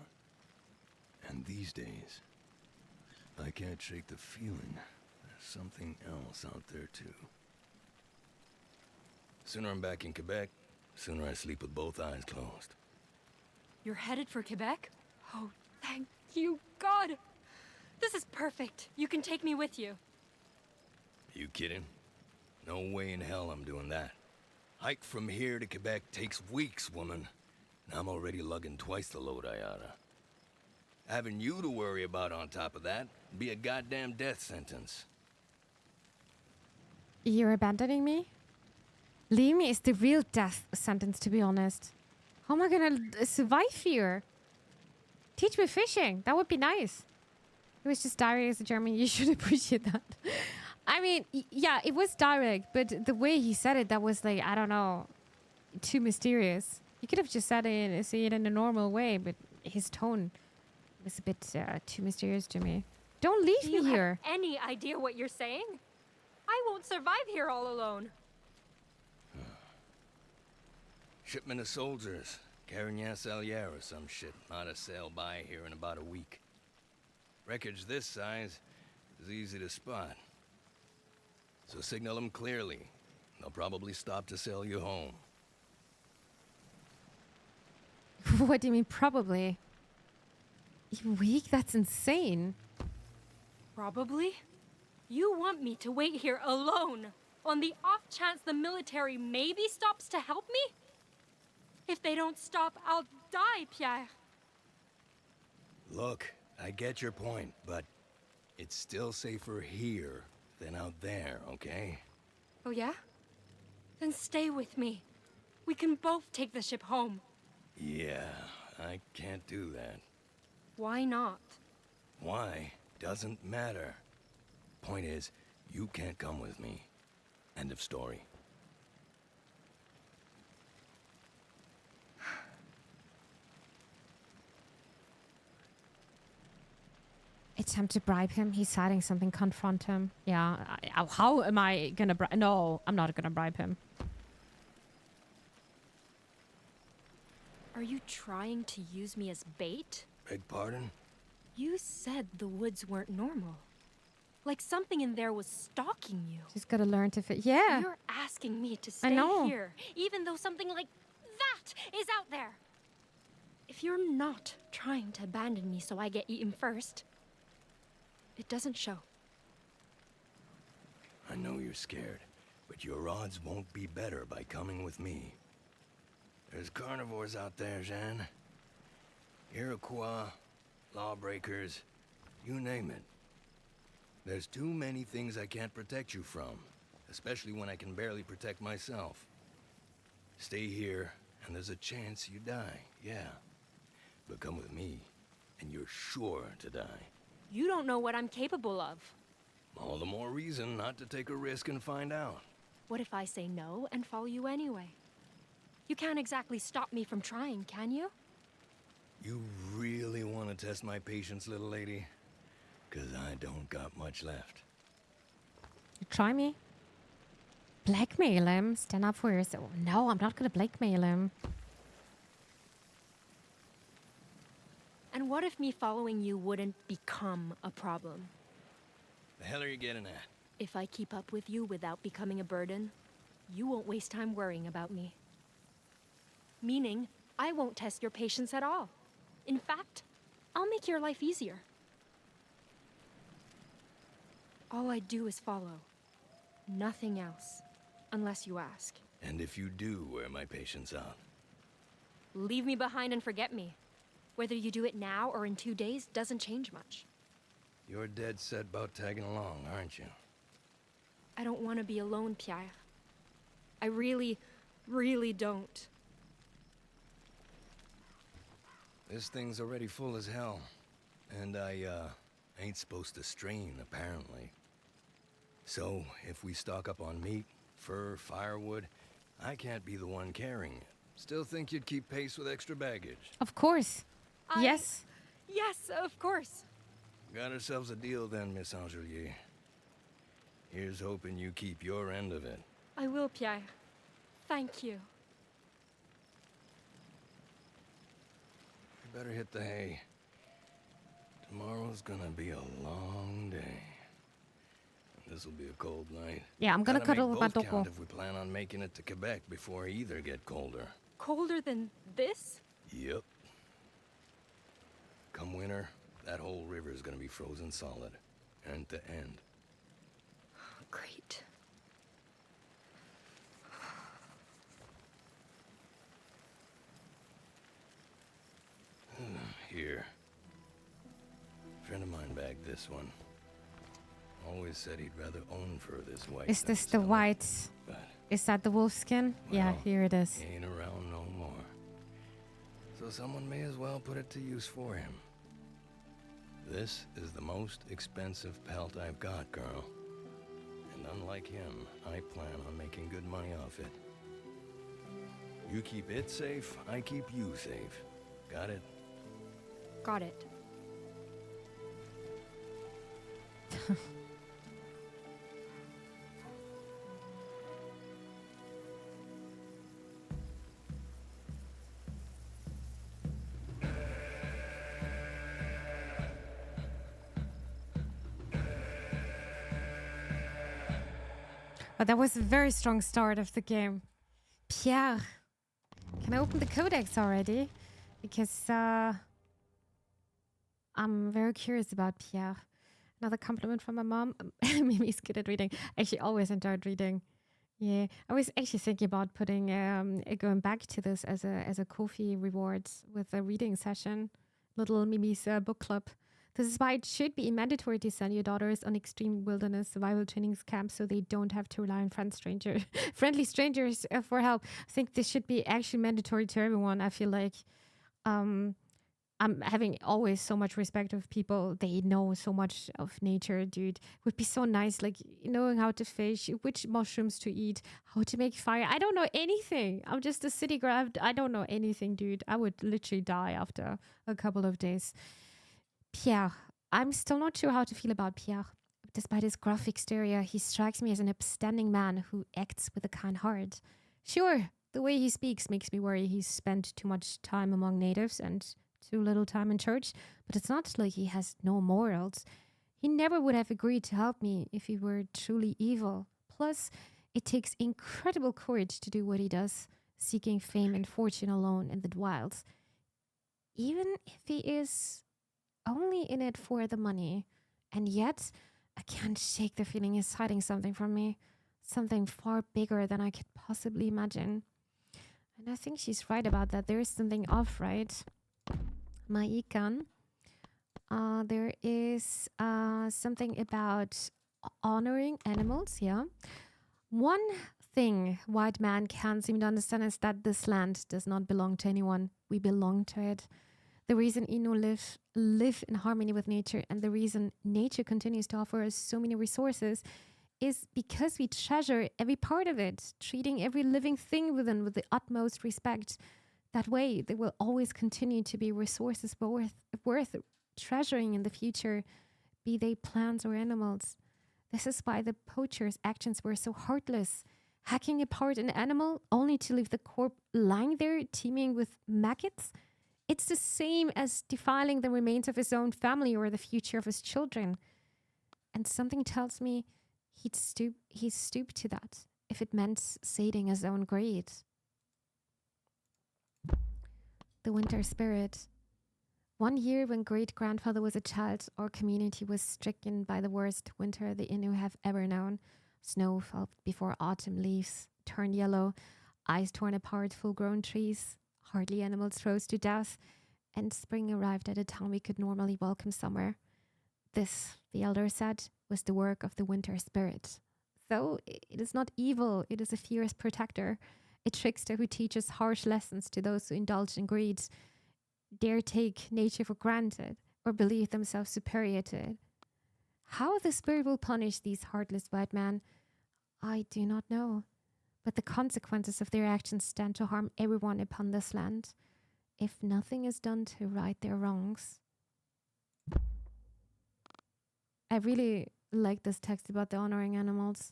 And these days, I can't shake the feeling there's something else out there too. Sooner I'm back in Quebec, sooner I sleep with both eyes closed. You're headed for Quebec? Oh, thank you, God! This is perfect. You can take me with you. You kidding? No way in hell I'm doing that. Hike from here to Quebec takes weeks, woman. And I'm already lugging twice the load I oughta. Having you to worry about on top of that would be a goddamn death sentence. You're abandoning me? Leaving me is the real death sentence, to be honest. How am I gonna survive here? Teach me fishing. That would be nice. It was just direct as a German. You should appreciate that. I mean, yeah, it was direct, but the way he said it, that was like, I don't know, too mysterious. You could have just said it, say it in a normal way, but his tone was a bit too mysterious to me. Don't leave Do me you here. have any idea what you're saying? I won't survive here all alone. Shipment of soldiers, carrying Salier or some shit, ought to sail by here in about a week. Wreckage this size is easy to spot. So signal them clearly. They'll probably stop to sail you home. What do you mean, probably? You weak? That's insane. Probably? You want me to wait here alone, on the off chance the military maybe stops to help me? If they don't stop, I'll die, Pierre. Look, I get your point, but it's still safer here than out there, okay? Oh yeah? Then stay with me. We can both take the ship home. Yeah, I can't do that. Why not? Why? Doesn't matter. Point is, you can't come with me. End of story. Attempt to bribe him. He's hiding something. Confront him. Yeah. How am I gonna bribe? No, I'm not gonna bribe him. Are you trying to use me as bait? Beg pardon? You said the woods weren't normal. Like something in there was stalking you. She's gotta learn to fit. Yeah. You're asking me to stay know. here, even though something like that is out there. If you're not trying to abandon me so I get eaten first, it doesn't show. I know you're scared, but your odds won't be better by coming with me. There's carnivores out there, Jeanne. Iroquois, lawbreakers, you name it. There's too many things I can't protect you from, especially when I can barely protect myself. Stay here, and there's a chance you die, yeah. But come with me, and you're sure to die. You don't know what I'm capable of. All the more reason not to take a risk and find out. What if I say no and follow you anyway? You can't exactly stop me from trying, can you? You really want to test my patience, little lady? 'Cause I don't got much left. You try me. Blackmail him. Stand up for yourself. No, I'm not gonna blackmail him. And what if me following you wouldn't become a problem? The hell are you getting at? If I keep up with you without becoming a burden, you won't waste time worrying about me. Meaning, I won't test your patience at all. In fact, I'll make your life easier. All I do is follow. Nothing else. Unless you ask. And if you do wear my patience out? Leave me behind and forget me. Whether you do it now or in 2 days doesn't change much. You're dead set about tagging along, aren't you? I don't want to be alone, Pierre. I really, really don't. This thing's already full as hell. And I, ain't supposed to strain, apparently. So, if we stock up on meat, fur, firewood, I can't be the one carrying it. Still think you'd keep pace with extra baggage? Of course. Yes. Yes, of course. Got ourselves a deal then, Miss Angelier. Here's hoping you keep your end of it. I will, Pierre. Thank you. You better hit the hay. Tomorrow's gonna be a long day. This'll be a cold night. Yeah, I'm gonna Gotta cuddle make with my both count doggo. if we plan on making it to Quebec before either get colder. Colder than this? Yep. Come winter, that whole river's gonna be frozen solid. End to end. Great. Here. Friend of mine bagged this one. Always said he'd rather own fur this white. Is than this the sell it, white? but Is that the wolf skin? Yeah, Well, here it is. he ain't around no more. So someone may as well put it to use for him. This is the most expensive pelt I've got, girl. And unlike him, I plan on making good money off it. You keep it safe, I keep you safe. Got it? Got it. But that was a very strong start of the game. Pierre. Can I open the codex already? because I'm very curious about Pierre. Another compliment from my mom. Mimi's good at reading. Actually, always enjoyed reading. Yeah, I was actually thinking about putting going back to this as a coffee reward with a reading session, little Mimi's book club. This is why it should be mandatory to send your daughters on extreme wilderness survival training camps so they don't have to rely on friendly strangers for help. I think this should be actually mandatory to everyone. I feel like um, I'm having always so much respect of people. They know so much of nature, dude. Would be so nice, like knowing how to fish, which mushrooms to eat, how to make fire. I don't know anything. I'm just a city girl. I don't know anything, dude. I would literally die after a couple of days. Pierre. I'm still not sure how to feel about Pierre. Despite his gruff exterior, he strikes me as an upstanding man who acts with a kind heart. Sure, the way he speaks makes me worry he's spent too much time among natives and too little time in church, but it's not like he has no morals. He never would have agreed to help me if he were truly evil. Plus, it takes incredible courage to do what he does, seeking fame and fortune alone in the wilds. Even if he is only in it for the money. And yet, I can't shake the feeling he's hiding something from me. Something far bigger than I could possibly imagine. And I think she's right about that. There is something off, right? Maikan. There is something about honoring animals, yeah. One thing white man can't seem to understand is that this land does not belong to anyone. We belong to it. The reason Innu live in harmony with nature and the reason nature continues to offer us so many resources is because we treasure every part of it, treating every living thing within with the utmost respect. That way, there will always continue to be resources worth treasuring in the future, be they plants or animals. This is why the poacher's actions were so heartless, hacking apart an animal only to leave the corpse lying there teeming with maggots. It's the same as defiling the remains of his own family or the future of his children. And something tells me he'd stoop to that if it meant sating his own greed. The winter spirit. One year when great-grandfather was a child, our community was stricken by the worst winter the Innu have ever known. Snow fell before autumn leaves turned yellow, ice torn apart full-grown trees, hardly animals froze to death, and spring arrived at a time we could normally welcome summer. This, the elder said, was the work of the winter spirit. Though it is not evil, it is a fierce protector, a trickster who teaches harsh lessons to those who indulge in greed, dare take nature for granted, or believe themselves superior to it. How the spirit will punish these heartless white men, I do not know. But the consequences of their actions stand to harm everyone upon this land, if nothing is done to right their wrongs. I really like this text about the honoring animals.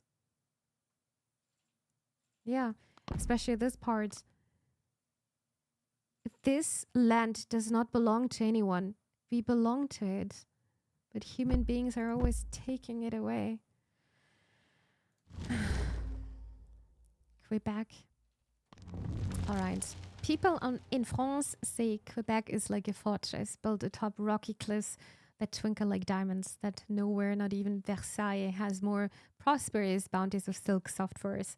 Yeah, especially this part. This land does not belong to anyone. We belong to it. But human beings are always taking it away. Quebec. All right. People in France say Quebec is like a fortress built atop rocky cliffs that twinkle like diamonds, that nowhere, not even Versailles, has more prosperous bounties of silk soft furs,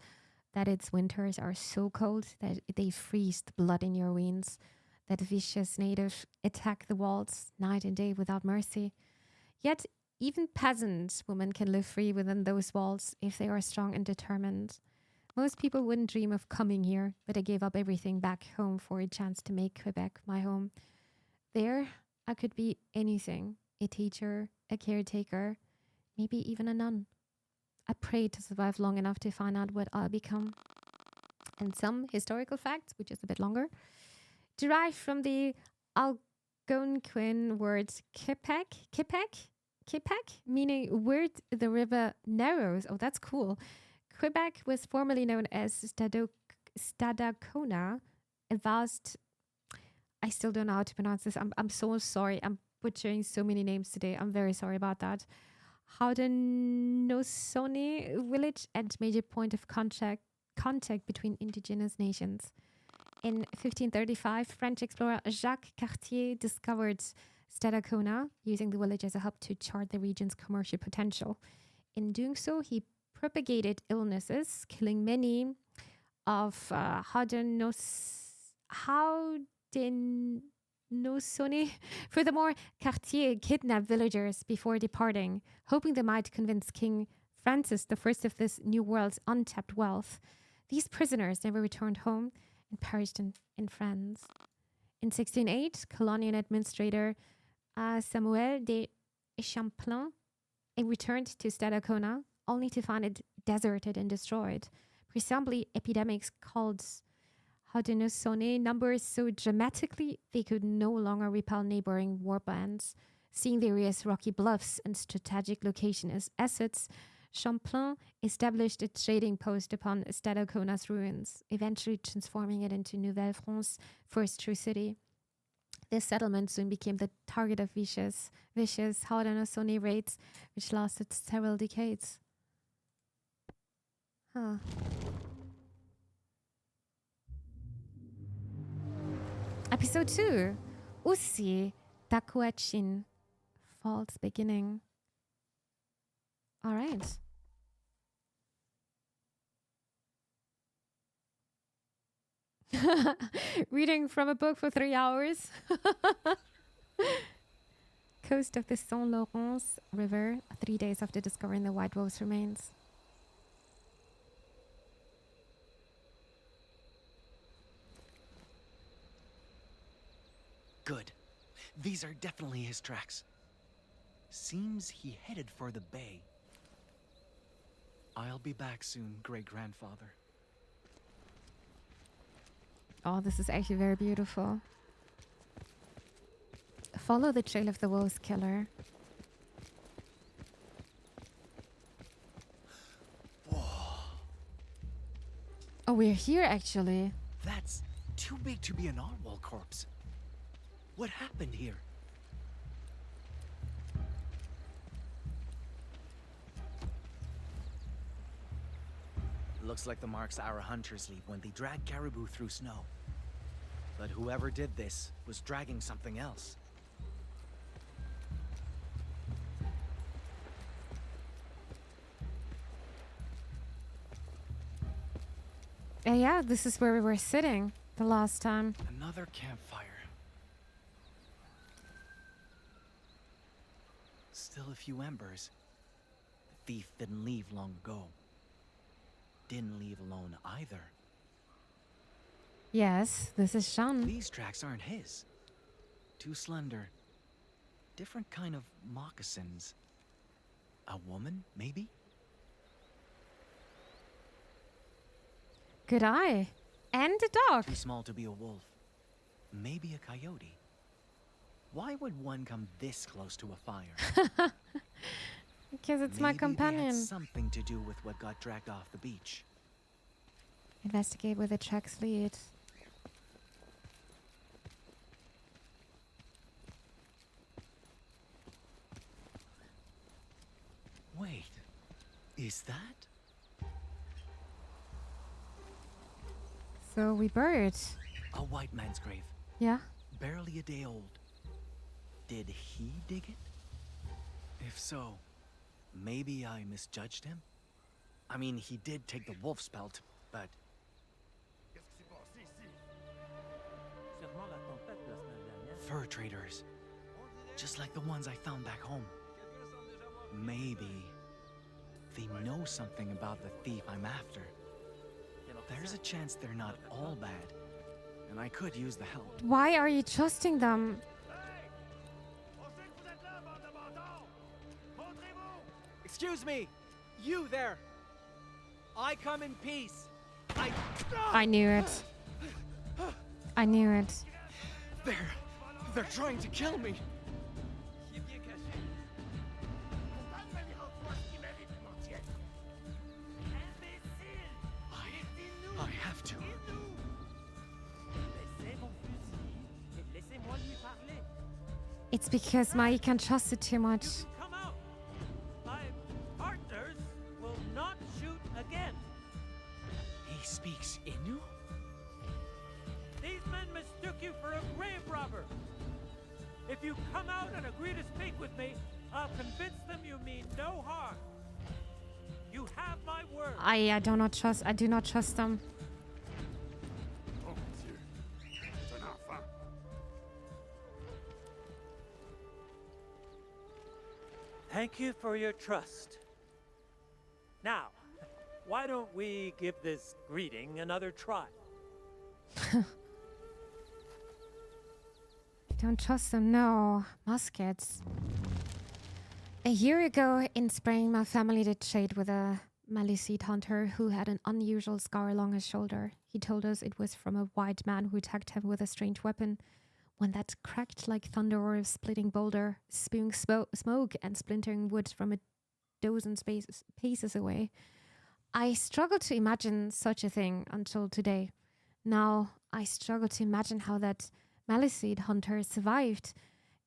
that its winters are so cold that they freeze the blood in your veins, that vicious natives attack the walls night and day without mercy. Yet even peasant women can live free within those walls if they are strong and determined. Most people wouldn't dream of coming here, but I gave up everything back home for a chance to make Quebec my home. There, I could be anything, a teacher, a caretaker, maybe even a nun. I prayed to survive long enough to find out what I'll become. And some historical facts, which is a bit longer, derive from the Algonquin word Kipek, meaning where the river narrows. Oh, that's cool. Quebec was formerly known as Stadacona, a vast... I still don't know how to pronounce this. I'm so sorry. I'm butchering so many names today. I'm very sorry about that. Haudenosaunee village and major point of contact between indigenous nations. In 1535, French explorer Jacques Cartier discovered Stadacona, using the village as a hub to chart the region's commercial potential. In doing so, he propagated illnesses, killing many of Haudenosaunee. Furthermore, Cartier kidnapped villagers before departing, hoping they might convince King Francis I of this new world's untapped wealth. These prisoners never returned home and perished in France. In 1608, colonial administrator Samuel de Champlain returned to Stadacona, only to find it deserted and destroyed. Presumably, epidemics called Haudenosaunee numbers so dramatically they could no longer repel neighboring war bands. Seeing the area's rocky bluffs and strategic location as assets, Champlain established a trading post upon Stadacona's ruins, eventually transforming it into Nouvelle France's first true city. This settlement soon became the target of vicious Haudenosaunee raids, which lasted several decades. Huh. Episode 2. Nishu Takuashina. False beginning. All right. Reading from a book for 3 hours. Coast of the Saint Lawrence River, 3 days after discovering the White Wolf's remains. Good. These are definitely his tracks. Seems he headed for the bay. I'll be back soon, great-grandfather. Oh, this is actually very beautiful. Follow the trail of the wolf killer. Whoa. Oh, we're here actually. That's too big to be a narwhal corpse. What happened here? Looks like the marks our hunters leave when they drag caribou through snow. But whoever did this was dragging something else. Yeah, this is where we were sitting the last time. Another campfire. Still a few embers. The thief didn't leave long ago. Didn't leave alone either. Yes, this is Jeanne. These tracks aren't his. Too slender. Different kind of moccasins. A woman, maybe? Good eye. And a dog. Too small to be a wolf. Maybe a coyote. Why would one come this close to a fire? Because it's Maybe my they companion. had something to do with what got dragged off the beach. Investigate where the tracks lead. Wait, is that? So we buried. A white man's grave. Yeah? Barely a day old. Did he dig it? If so, maybe I misjudged him? I mean, he did take the wolf's pelt, but... Fur traders. Just like the ones I found back home. Maybe they know something about the thief I'm after. There's a chance they're not all bad, and I could use the help. Why are you trusting them? Excuse me! You there! I come in peace! I knew it. I knew it. They're trying to kill me! I have to. It's because Maikan trusted too much. Come out. My partners will not shoot again. He speaks Innu? If you come out and agree to speak with me, I'll convince them you mean no harm. You have my word. I do not trust them. Oh, monsieur. C'est un enfant. Thank you for your trust. Now, why don't we give this greeting another try? I don't trust them, no. Muskets. A year ago in spring, my family did trade with a Maliseed hunter who had an unusual scar along his shoulder. He told us it was from a white man who attacked him with a strange weapon, one that cracked like thunder or a splitting boulder, spewing smoke and splintering wood from a dozen paces away. I struggled to imagine such a thing until today. Now, I struggle to imagine how that Maliseed hunter survived.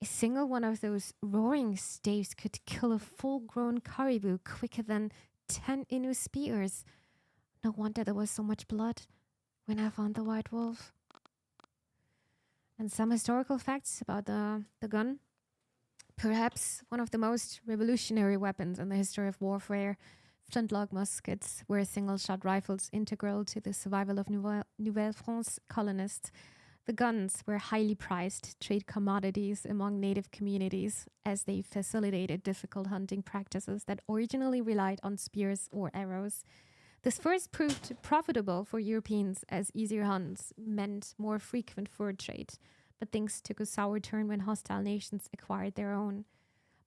A single one of those roaring staves could kill a full-grown caribou quicker than 10 Innu spears. No wonder there was so much blood when I found the white wolf. And some historical facts about the gun. Perhaps one of the most revolutionary weapons in the history of warfare, flintlock muskets were single-shot rifles integral to the survival of Nouvelle France colonists. The guns were highly prized trade commodities among native communities as they facilitated difficult hunting practices that originally relied on spears or arrows. This first proved profitable for Europeans as easier hunts meant more frequent fur trade, but things took a sour turn when hostile nations acquired their own.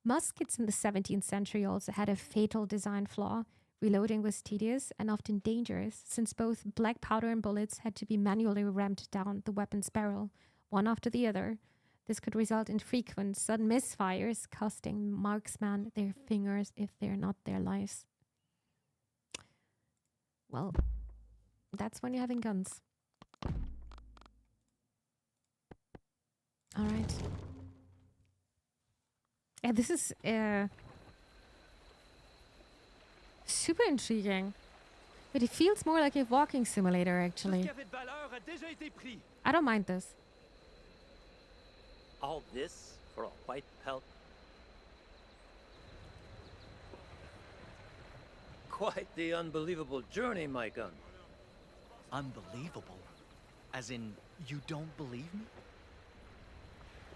Muskets in the 17th century also had a fatal design flaw. Reloading was tedious and often dangerous, since both black powder and bullets had to be manually rammed down the weapon's barrel, one after the other. This could result in frequent sudden misfires, costing marksmen their fingers if they're not their lives. Well, that's when you're having guns. All right. Yeah, this is super intriguing. But it feels more like a walking simulator, actually. I don't mind this. All this for a white pelt? Quite the unbelievable journey, Maikan. Unbelievable? As in, you don't believe me?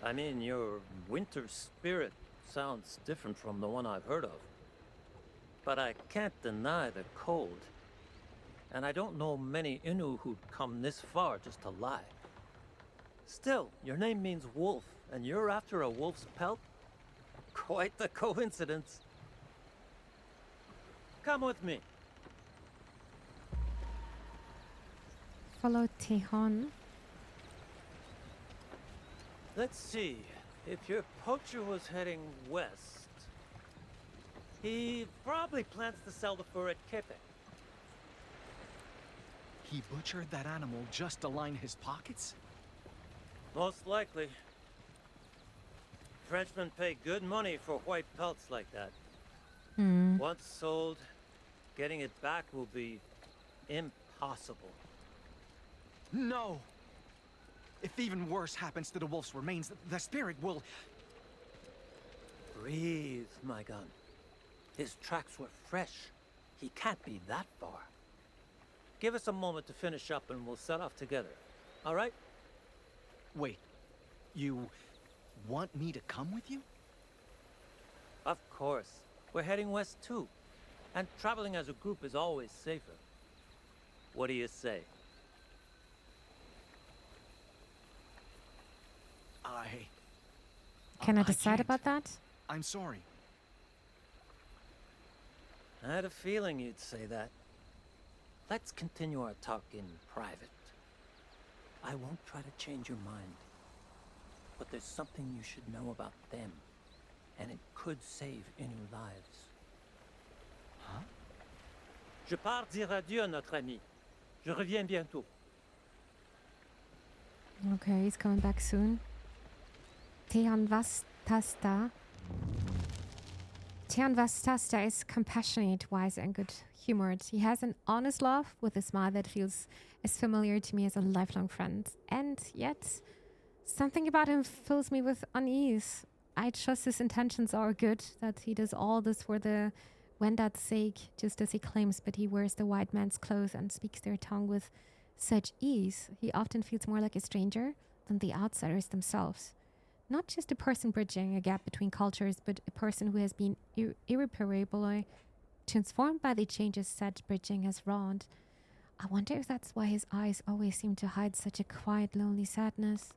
I mean, your winter spirit sounds different from the one I've heard of. But I can't deny the cold. And I don't know many Innu who'd come this far just to lie. Still, your name means wolf, and you're after a wolf's pelt? Quite the coincidence. Come with me. Follow Tehon. Let's see. If your poacher was heading west, he probably plans to sell the fur at Kepe. He butchered that animal just to line his pockets? Most likely. Frenchmen pay good money for white pelts like that. Once sold, getting it back will be impossible. No! If even worse happens to the wolf's remains, the spirit will... Breathe, Maikan. His tracks were fresh. He can't be that far. Give us a moment to finish up and we'll set off together. All right? Wait, you want me to come with you? Of course. We're heading west too. And traveling as a group is always safer. What do you say? Can I decide can't. about that? I'm sorry. I had a feeling you'd say that. Let's continue our talk in private. I won't try to change your mind. But there's something you should know about them. And it could save Innu lives. Huh? Je pars dire adieu à notre ami. Je reviens bientôt. Okay, he's coming back soon. Tehan Vastasta. Tehan Vastasta is compassionate, wise, and good-humored. He has an honest laugh with a smile that feels as familiar to me as a lifelong friend. And yet, Something about him fills me with unease. I trust his intentions are good, that he does all this for the Wendat's sake, just as he claims, but he wears the white man's clothes and speaks their tongue with such ease. He often feels more like a stranger than the outsiders themselves. Not just a person bridging a gap between cultures, but a person who has been irreparably transformed by the changes such bridging has wrought. I wonder if that's why his eyes always seem to hide such a quiet, lonely sadness.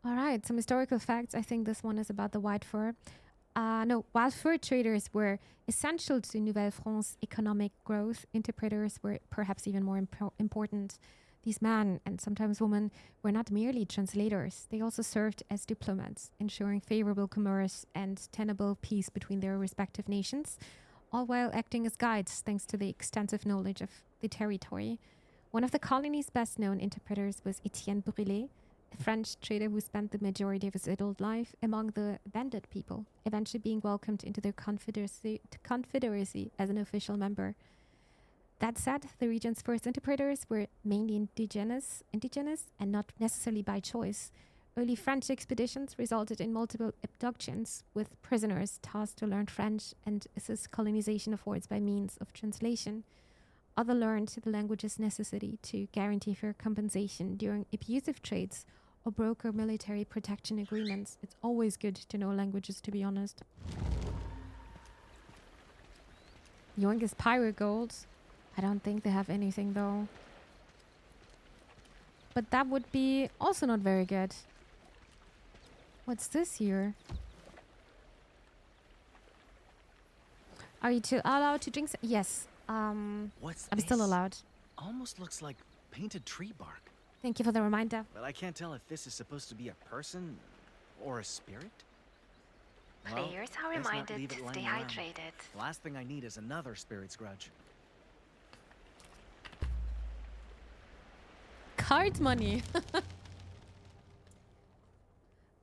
All right, some historical facts. I think this one is about the white fur. While fur traders were essential to Nouvelle France's economic growth, interpreters were perhaps even more important. These men, and sometimes women, were not merely translators. They also served as diplomats, ensuring favorable commerce and tenable peace between their respective nations, all while acting as guides thanks to the extensive knowledge of the territory. One of the colony's best-known interpreters was Etienne Brûlé, a French trader who spent the majority of his adult life among the bandit people, eventually being welcomed into their confederacy as an official member. That said, the region's first interpreters were mainly indigenous and not necessarily by choice. Early French expeditions resulted in multiple abductions, with prisoners tasked to learn French and assist colonization efforts by means of translation. Others learned the language's necessity to guarantee fair compensation during abusive trades or broker military protection agreements. It's always good to know languages, to be honest. Youngest pirate gold. I don't think they have anything though. But that would be also not very good. What's this here? Are you allowed to drink? Yes. What's I'm this? still allowed. Almost looks like painted tree bark. Thank you for the reminder. But I can't tell if this is supposed to be a person or a spirit. Well, Players are let's not reminded leave to it stay lying around. hydrated. The last thing I need is another spirit's grudge. Card money.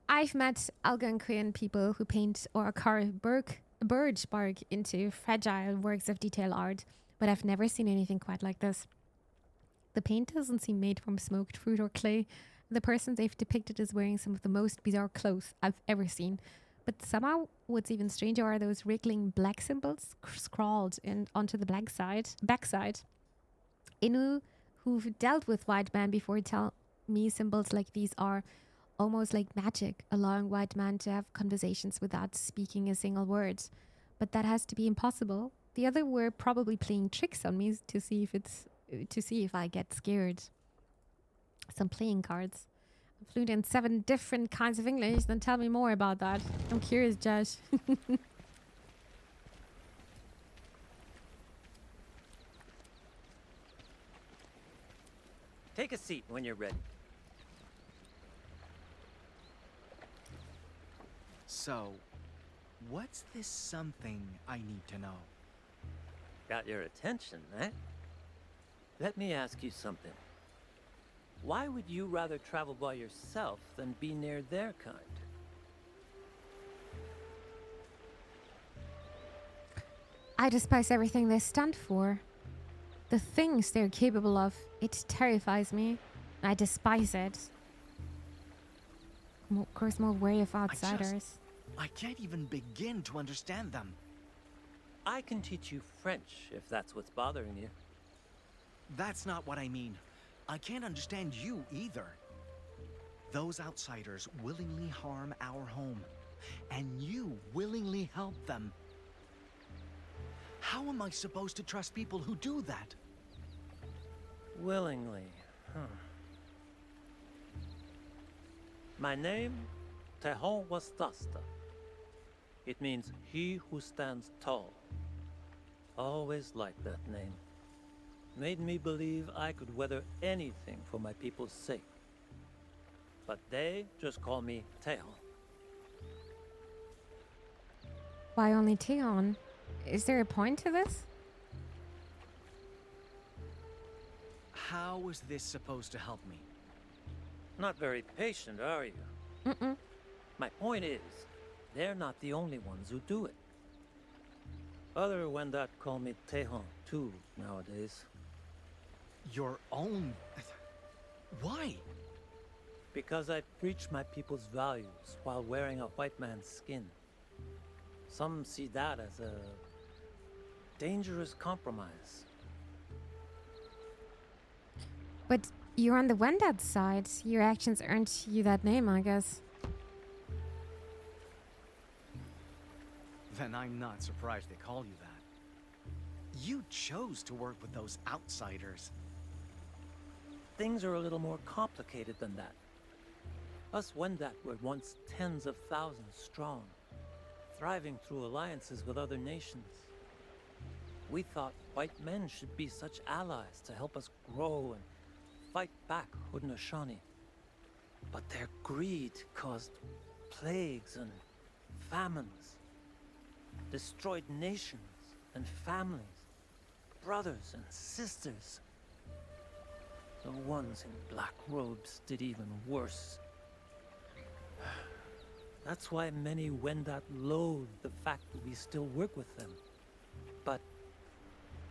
I've met Algonquian people who paint or carve birch bark into fragile works of detail art, but I've never seen anything quite like this. The paint doesn't seem made from smoked fruit or clay. The person they've depicted is wearing some of the most bizarre clothes I've ever seen. But somehow, what's even stranger are those wriggling black symbols scrawled onto the backside. Innu, who've dealt with white men before, tell me symbols like these are almost like magic, allowing white men to have conversations without speaking a single word. But that has to be impossible. The other were probably playing tricks on me to see if I get scared. Some playing cards. I'm fluent in 7 different kinds of English. Then tell me more about that. I'm curious, Josh. Take a seat when you're ready. So, what's this something I need to know? Got your attention, eh? Let me ask you something. Why would you rather travel by yourself than be near their kind? I despise everything they stand for. The things they're capable of, it terrifies me. I despise it. I'm of course more wary of outsiders. I can't even begin to understand them. I can teach you French if that's what's bothering you. That's not what I mean. I can't understand you either. Those outsiders willingly harm our home, and you willingly help them. How am I supposed to trust people who do that? Willingly, huh? My name, Tehon Wastasta. It means he who stands tall. Always liked that name. Made me believe I could weather anything for my people's sake. But they just call me Tehon. Why only Teon? Is there a point to this? How is this supposed to help me? Not very patient, are you? Mm-mm. My point is, they're not the only ones who do it. Other Wendat call me Tehon too nowadays. Your own... Why? Because I preach my people's values while wearing a white man's skin. Some see that as a dangerous compromise. But you're on the Wendat side. Your actions earned you that name, I guess. Then I'm not surprised they call you that. You chose to work with those outsiders. Things are a little more complicated than that. Us Wendat were once tens of thousands strong, thriving through alliances with other nations. We thought white men should be such allies to help us grow and fight back Haudenosaunee. But their greed caused plagues and famines, destroyed nations and families, brothers and sisters. The ones in black robes did even worse. That's why many Wendat loathe the fact that we still work with them. But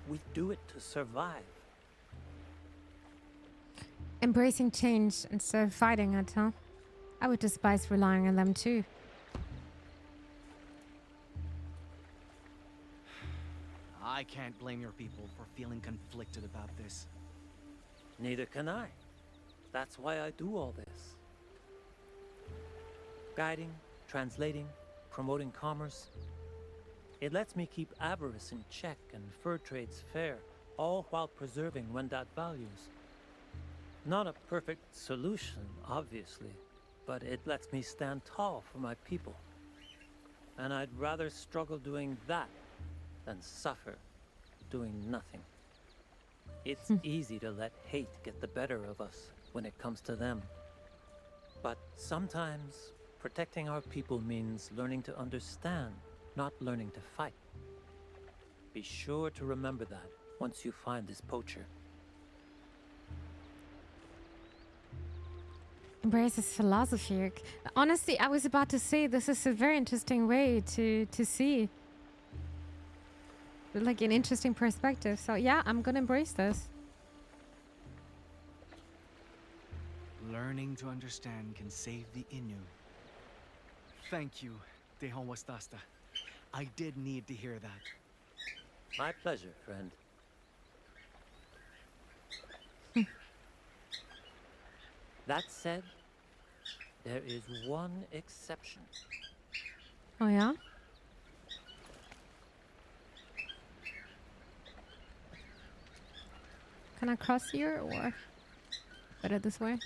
we do it to survive. Embracing change instead of fighting it, huh? I would despise relying on them too. I can't blame your people for feeling conflicted about this. Neither can I. That's why I do all this. Guiding, translating, promoting commerce. It lets me keep avarice in check and fur trades fair, all while preserving Wendat values. Not a perfect solution, obviously, but it lets me stand tall for my people. And I'd rather struggle doing that than suffer doing nothing. It's easy to let hate get the better of us when it comes to them. But sometimes protecting our people means learning to understand, not learning to fight. Be sure to remember that once you find this poacher. Embrace his philosophy. Honestly, I was about to say this is a very interesting way to see. Like an interesting perspective. So yeah, I'm gonna embrace this. Learning to understand can save the Innu. Thank you, Tehon Wastasta. I did need to hear that. My pleasure, friend. That said, there is one exception. Oh yeah? Can I cross here or better this way?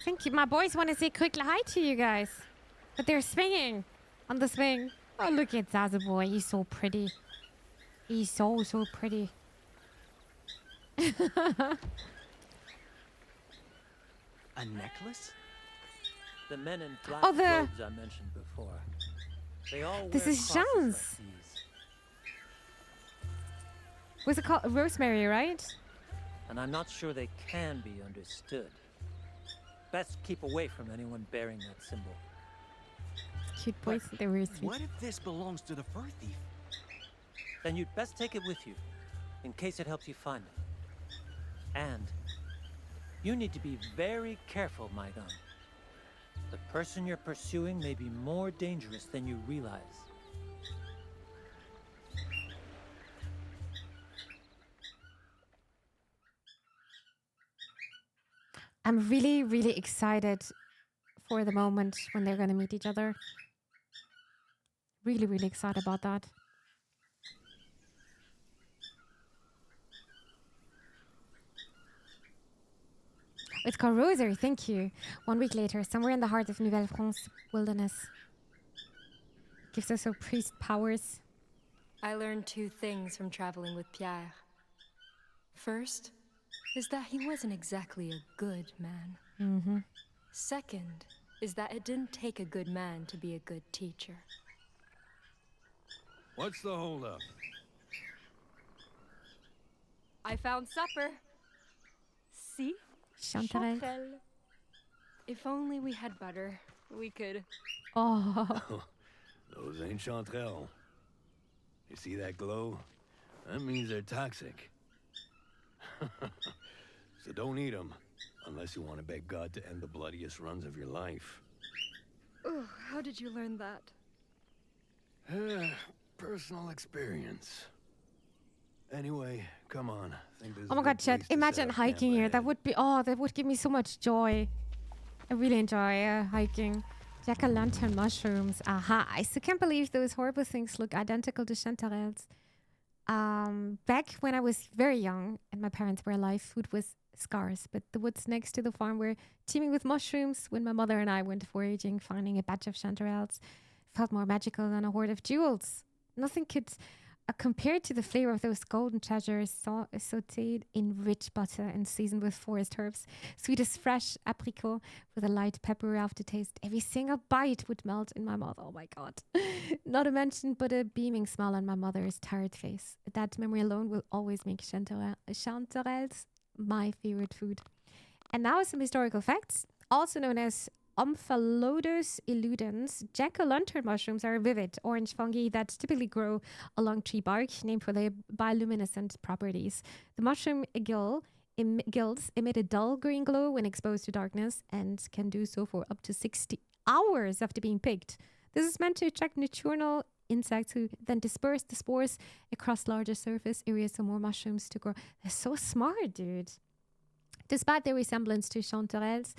Thank you. My boys want to say quick hi to you guys. But they're swinging on the swing. Oh, look at Zaza boy. He's so pretty. He's so pretty. A necklace? The men in black Oh, the- robes I mentioned before. They all This wear is crosses Jeanne's. like these. What's it called? Rosemary, right? And I'm not sure they can be understood. Best keep away from anyone bearing that symbol. Cute boys. They're really sweet. What if this belongs to the fur thief? Then you'd best take it with you, in case it helps you find it. And you need to be very careful, Maikan. The person you're pursuing may be more dangerous than you realize. I'm really, really excited for the moment when they're going to meet each other. Really, really excited about that. It's called Rosary, thank you. 1 week later, somewhere in the heart of Nouvelle France wilderness. Gives us our priest powers. I learned two things from traveling with Pierre. First is that he wasn't exactly a good man. Mm-hmm. Second is that it didn't take a good man to be a good teacher. What's the holdup? I found supper. See? Chanterelle. If only we had butter, we could... Oh. Those ain't chanterelles. You see that glow? That means they're toxic. So don't eat them Unless you want to beg God to end the bloodiest runs of your life. Ugh, how did you learn that? Personal experience. Anyway, come on. I think this is Oh my a god, good Chet, place to imagine set up camp hiking here. That ahead. would be, oh, that would give me so much joy. I really enjoy hiking. Jack-o'-lantern mushrooms. Aha, I still can't believe those horrible things look identical to chanterelles. Back when I was very young and my parents were alive, food was scarce, but the woods next to the farm were teeming with mushrooms when my mother and I went foraging, finding a batch of chanterelles. Felt more magical than a hoard of jewels. Nothing could compare to the flavor of those golden treasures sauteed in rich butter and seasoned with forest herbs, sweet as fresh apricot with a light pepper aftertaste. Every single bite would melt in my mouth. Oh my god. Not to mention but a beaming smile on my mother's tired face. That memory alone will always make chanterelles my favorite food. And now some historical facts. Also known as Omphalodus illudens, jack-o'-lantern mushrooms are vivid orange fungi that typically grow along tree bark, named for their bioluminescent properties. The mushroom gills emit a dull green glow when exposed to darkness and can do so for up to 60 hours after being picked. This is meant to attract nocturnal insects who then disperse the spores across larger surface areas for more mushrooms to grow. They're so smart, dude. Despite their resemblance to chanterelles,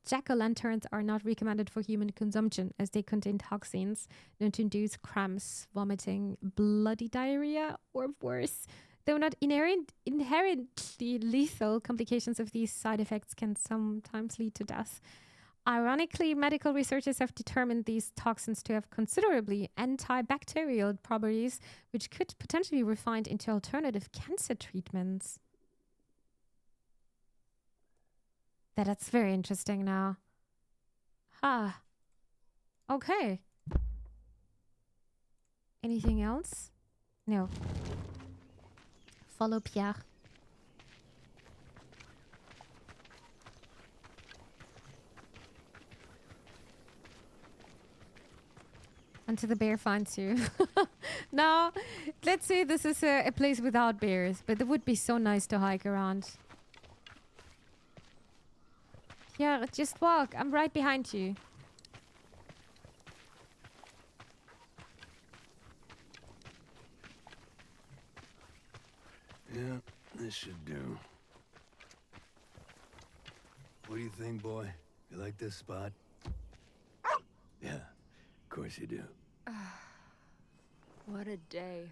jack-o'-lanterns are not recommended for human consumption as they contain toxins known to induce cramps, vomiting, bloody diarrhea, or worse. Though not inherently lethal, complications of these side effects can sometimes lead to death. Ironically, medical researchers have determined these toxins to have considerably antibacterial properties, which could potentially be refined into alternative cancer treatments. That's very interesting now. Okay. Anything else? No. Follow Pierre. Until the bear finds you. Now, let's say this is a place without bears, but it would be so nice to hike around. Yeah, just walk. I'm right behind you. Yeah, this should do. What do you think, boy? You like this spot? Yeah, of course you do. What a day.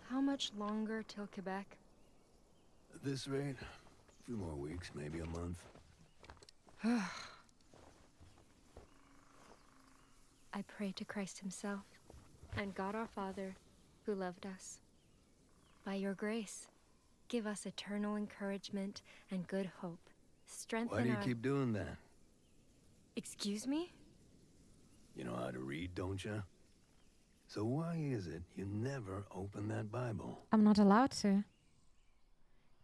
How much longer till Quebec? At this rate, a few more weeks, maybe a month. I pray to Christ himself and God our Father, who loved us. By your grace, give us eternal encouragement and good hope. Strengthen Why do you our... keep doing that? Excuse me? You know how to read, don't you? So why is it you never open that Bible? I'm not allowed to.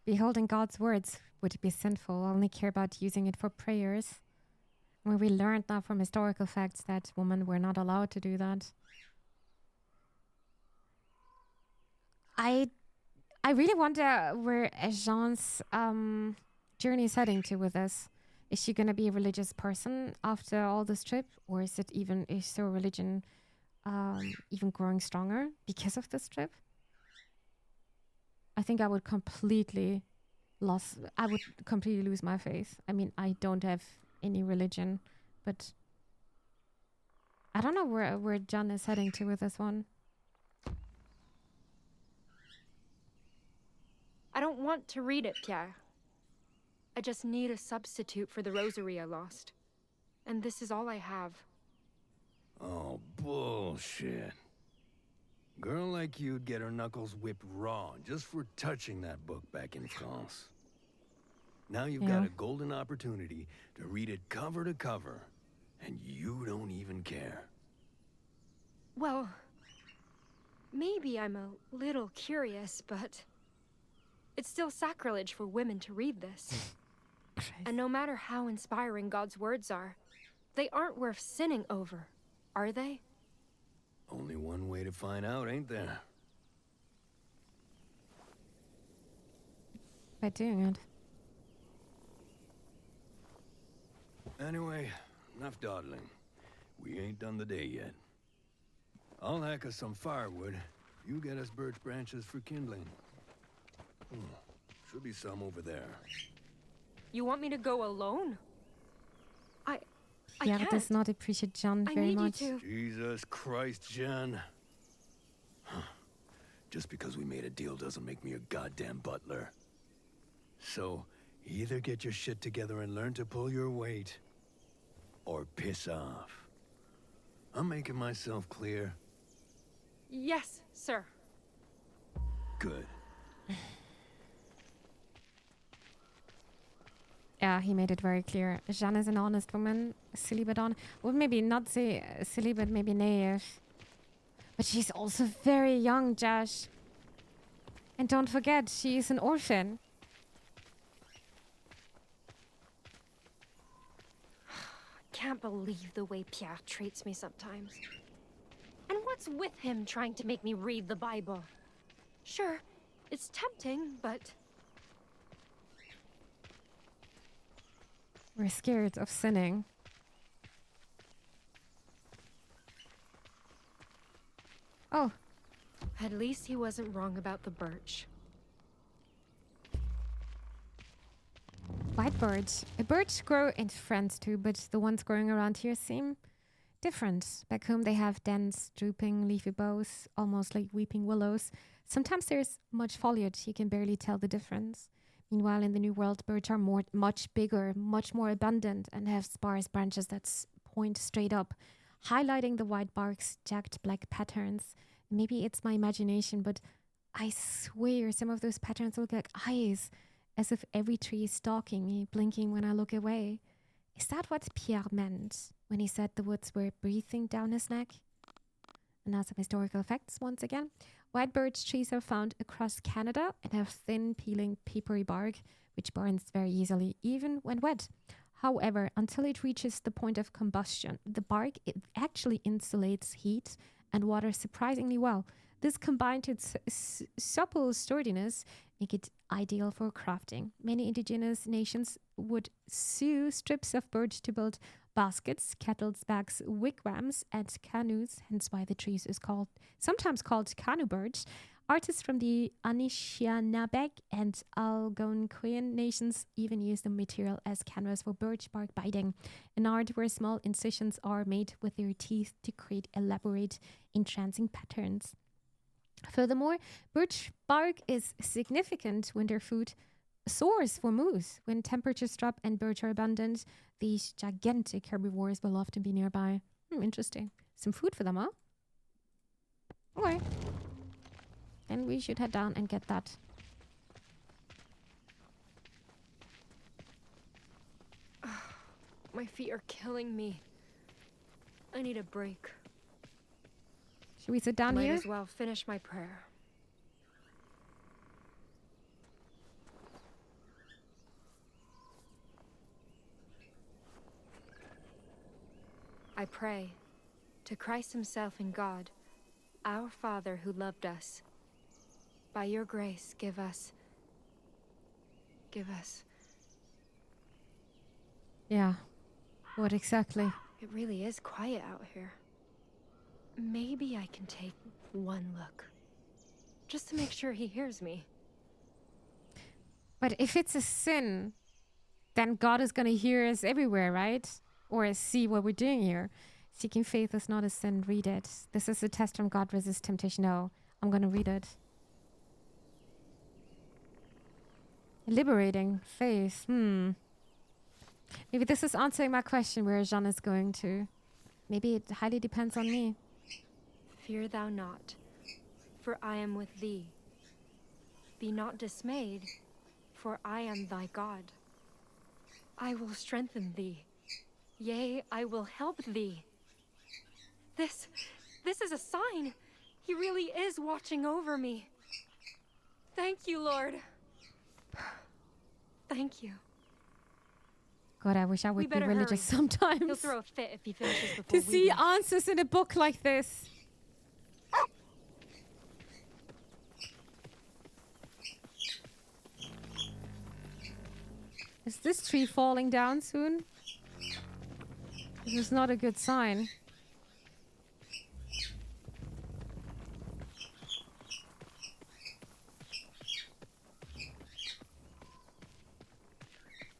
Beholding God's words would be sinful. I only care about using it for prayers. I mean, we learned now from historical facts that women were not allowed to do that. I really wonder where Jeanne's journey is heading to with this. Is she going to be a religious person after all this trip? Or is her religion even growing stronger because of this trip? I think I would completely lose my faith. I mean, I don't have any religion, but I don't know where Jeanne is heading to with this one. I don't want to read it, Pierre. I just need a substitute for the rosary I lost. And this is all I have. Oh, bullshit. Girl like you'd get her knuckles whipped raw just for touching that book back in France. Now you've got a golden opportunity to read it cover to cover, and you don't even care. Well, maybe I'm a little curious, but it's still sacrilege for women to read this. And no matter how inspiring God's words are, they aren't worth sinning over, are they? Only one way to find out, ain't there? By doing it. Anyway, enough dawdling. We ain't done the day yet. I'll hack us some firewood. You get us birch branches for kindling. Should be some over there. You want me to go alone? I Pierre can't. does not appreciate Jeanne I very need much. you to. Jesus Christ, Jeanne. Just because we made a deal doesn't make me a goddamn butler. So, either get your shit together and learn to pull your weight, or piss off. I'm making myself clear. Yes, sir. Good. Yeah, he made it very clear. Jeanne is an honest woman, silly but on. Well, maybe not say silly, but maybe naive. But she's also very young, Josh. And don't forget, she is an orphan. Can't believe the way Pierre treats me sometimes. And what's with him trying to make me read the Bible? Sure, it's tempting, but... We're scared of sinning. Oh, At least he wasn't wrong about the birch. white birds. Birds grow in France too, but the ones growing around here seem different. Back home they have dense, drooping, leafy boughs, almost like weeping willows. Sometimes there's much foliage, you can barely tell the difference. Meanwhile, in the New World, birds are much bigger, much more abundant, and have sparse branches that point straight up, highlighting the white bark's jagged black patterns. Maybe it's my imagination, but I swear some of those patterns look like eyes, as if every tree is stalking me, blinking when I look away. Is that what Pierre meant when he said the woods were breathing down his neck? And now some historical facts once again. White birch trees are found across Canada and have thin, peeling, papery bark, which burns very easily, even when wet. However, until it reaches the point of combustion, the bark actually insulates heat and water surprisingly well. This combined with supple sturdiness make it ideal for crafting. Many indigenous nations would sew strips of birch to build baskets, kettles, bags, wigwams, and canoes, hence why the trees is sometimes called canoe birch. Artists from the Anishinaabe and Algonquian nations even use the material as canvas for birch bark binding, an art where small incisions are made with their teeth to create elaborate, entrancing patterns. Furthermore, birch bark is significant winter food source for moose. When temperatures drop and birds are abundant, these gigantic herbivores will often be nearby. Interesting. Some food for them, huh? Okay. And we should head down and get that. My feet are killing me. I need a break. Should we sit down Might here? as well finish my prayer. I pray to Christ himself and God, our Father who loved us. By your grace, give us. Yeah. What exactly? It really is quiet out here. Maybe I can take one look. Just to make sure he hears me. But if it's a sin, then God is going to hear us everywhere, right? Or see what we're doing here. Seeking faith is not a sin. Read it. This is a test from God. Resist temptation. No, I'm going to read it. Liberating faith. Maybe this is answering my question where Jeanne is going to. Maybe it highly depends on me. Fear thou not, for I am with thee. Be not dismayed, for I am thy God. I will strengthen thee. Yea, I will help thee. This is a sign. He really is watching over me. Thank you, Lord. Thank you. God, I wish I would be better religious hurry. sometimes. He'll throw a fit if he finishes before To we see do. answers in a book like this. Is this tree falling down soon? This is not a good sign.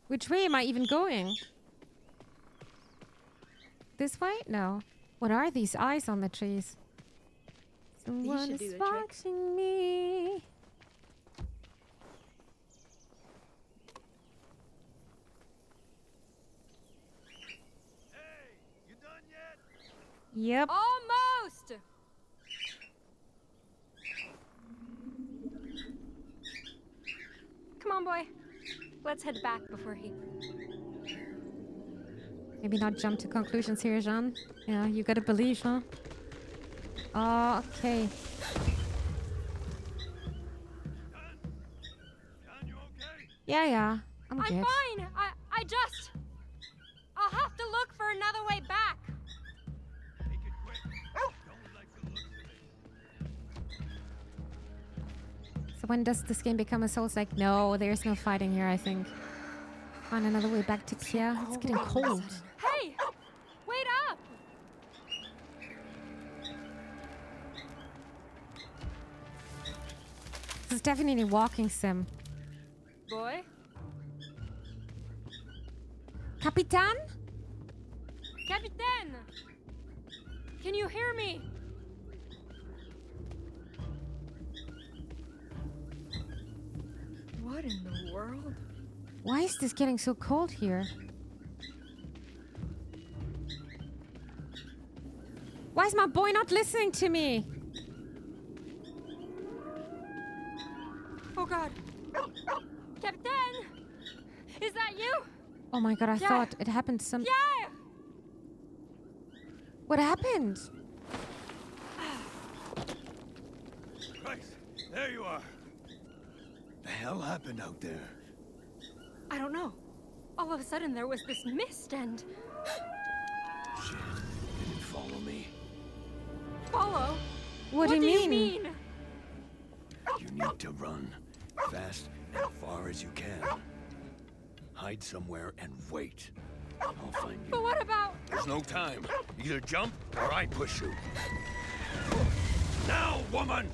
Which way am I even going? This way? No. What are these eyes on the trees? Someone should do is the trick. watching me. Hey, you done yet? Yep. Almost! Come on, boy. Let's head back before he... Maybe not jump to conclusions here, Jeanne. Yeah, you gotta believe, huh? Oh, okay. Jeanne, you okay? Yeah. I'm I'm good. fine! I just... I'll have to look for another way back. Make it quick. Don't like the looks of it. So when does this game become a Souls like? No, there's no fighting here, I think. Find another way back to Kia. It's getting cold. Hey! Wait up! This is definitely walking sim. Boy? Capitan? Captain! Can you hear me? What in the world? Why is this getting so cold here? Why is my boy not listening to me? Oh god. Captain! Is that you? Oh my god, I Yeah. thought it happened some... Yeah! What happened? Christ, there you are. The hell happened out there? I don't know. All of a sudden there was this mist and... Shit, you didn't follow me. Follow? What do you You mean? mean? You need to run. Fast and far as you can. Hide somewhere and wait. I'll find But you. what about... There's no time. Either jump or I push you. Now, woman!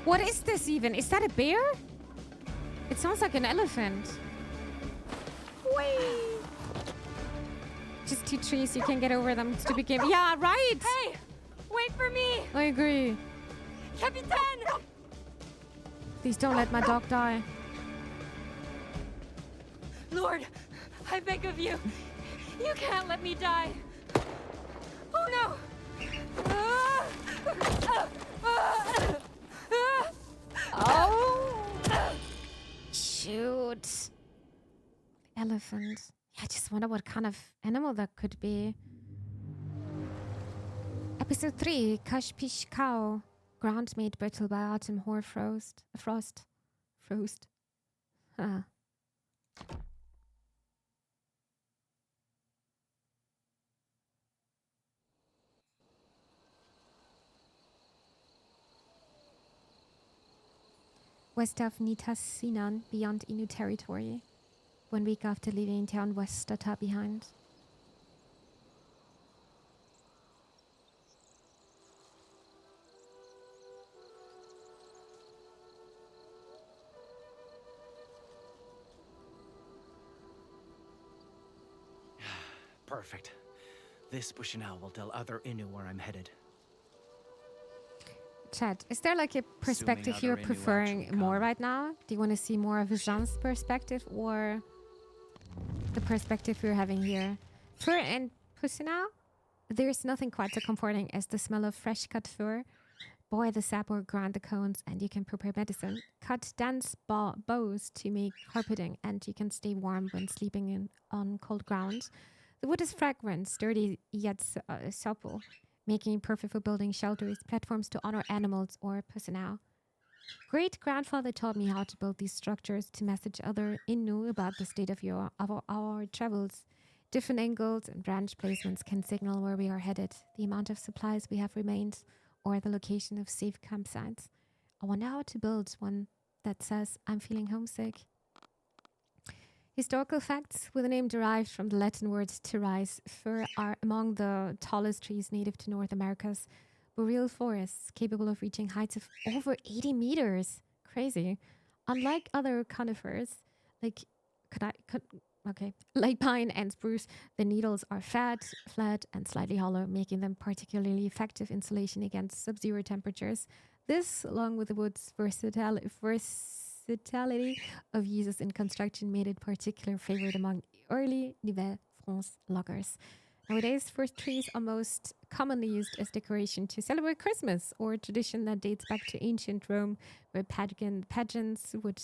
What is this even? Is that a bear? It sounds like an elephant. Whee! Just two trees, you can get over them. Stupid game. Yeah, right! Hey! Wait for me! I agree. Captain! Please don't let my dog die. Lord, I beg of you. You can't let me die. Oh no! Oh! Shoot. Elephant. Yeah, I just wonder what kind of animal that could be. Episode 3, Kashpish Cow. Ground made brittle by autumn hoar frost. Frost. Huh. West of Nitasinan, beyond Innu territory. 1 week after leaving town West Stata behind. Perfect. This Bushinao will tell other Innu where I'm headed. Chat, is there like a perspective other you're Innu preferring actually more come. right now? Do you want to see more of Jeanne's perspective or the perspective we're having here? Fur and Pusina, there's nothing quite so comforting as the smell of fresh cut fur. Boil the sap or grind the cones and you can prepare medicine. Cut dense boughs to make carpeting and you can stay warm when sleeping on cold ground. The wood is fragrant, sturdy yet supple, making it perfect for building shelters, platforms to honor animals or personnel. Great-grandfather taught me how to build these structures to message other Innu about the state of our travels. Different angles and branch placements can signal where we are headed, the amount of supplies we have remained, or the location of safe campsites. I wonder how to build one that says, I'm feeling homesick. Historical facts with a name derived from the Latin word to rise. Fir are among the tallest trees native to North America's boreal forests, capable of reaching heights of over 80 meters. Crazy. Unlike other conifers, like like pine and spruce, the needles are fat, flat, and slightly hollow, making them particularly effective insulation against sub-zero temperatures. This, along with the wood's versatility of uses in construction, made it particular favorite among early Nouvelle-France loggers. Nowadays, first trees are most commonly used as decoration to celebrate Christmas, or a tradition that dates back to ancient Rome, where pageants would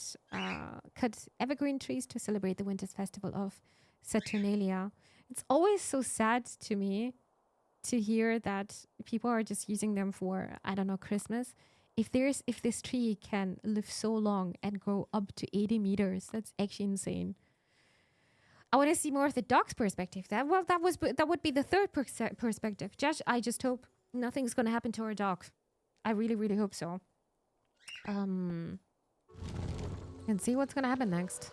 cut evergreen trees to celebrate the winter's festival of Saturnalia. It's always so sad to me to hear that people are just using them for, I don't know, Christmas. If this tree can live so long and grow up to 80 meters, that's actually insane. I want to see more of the dog's perspective. That would be the third perspective. I just hope nothing's going to happen to our dog. I really, really hope so. And see what's going to happen next.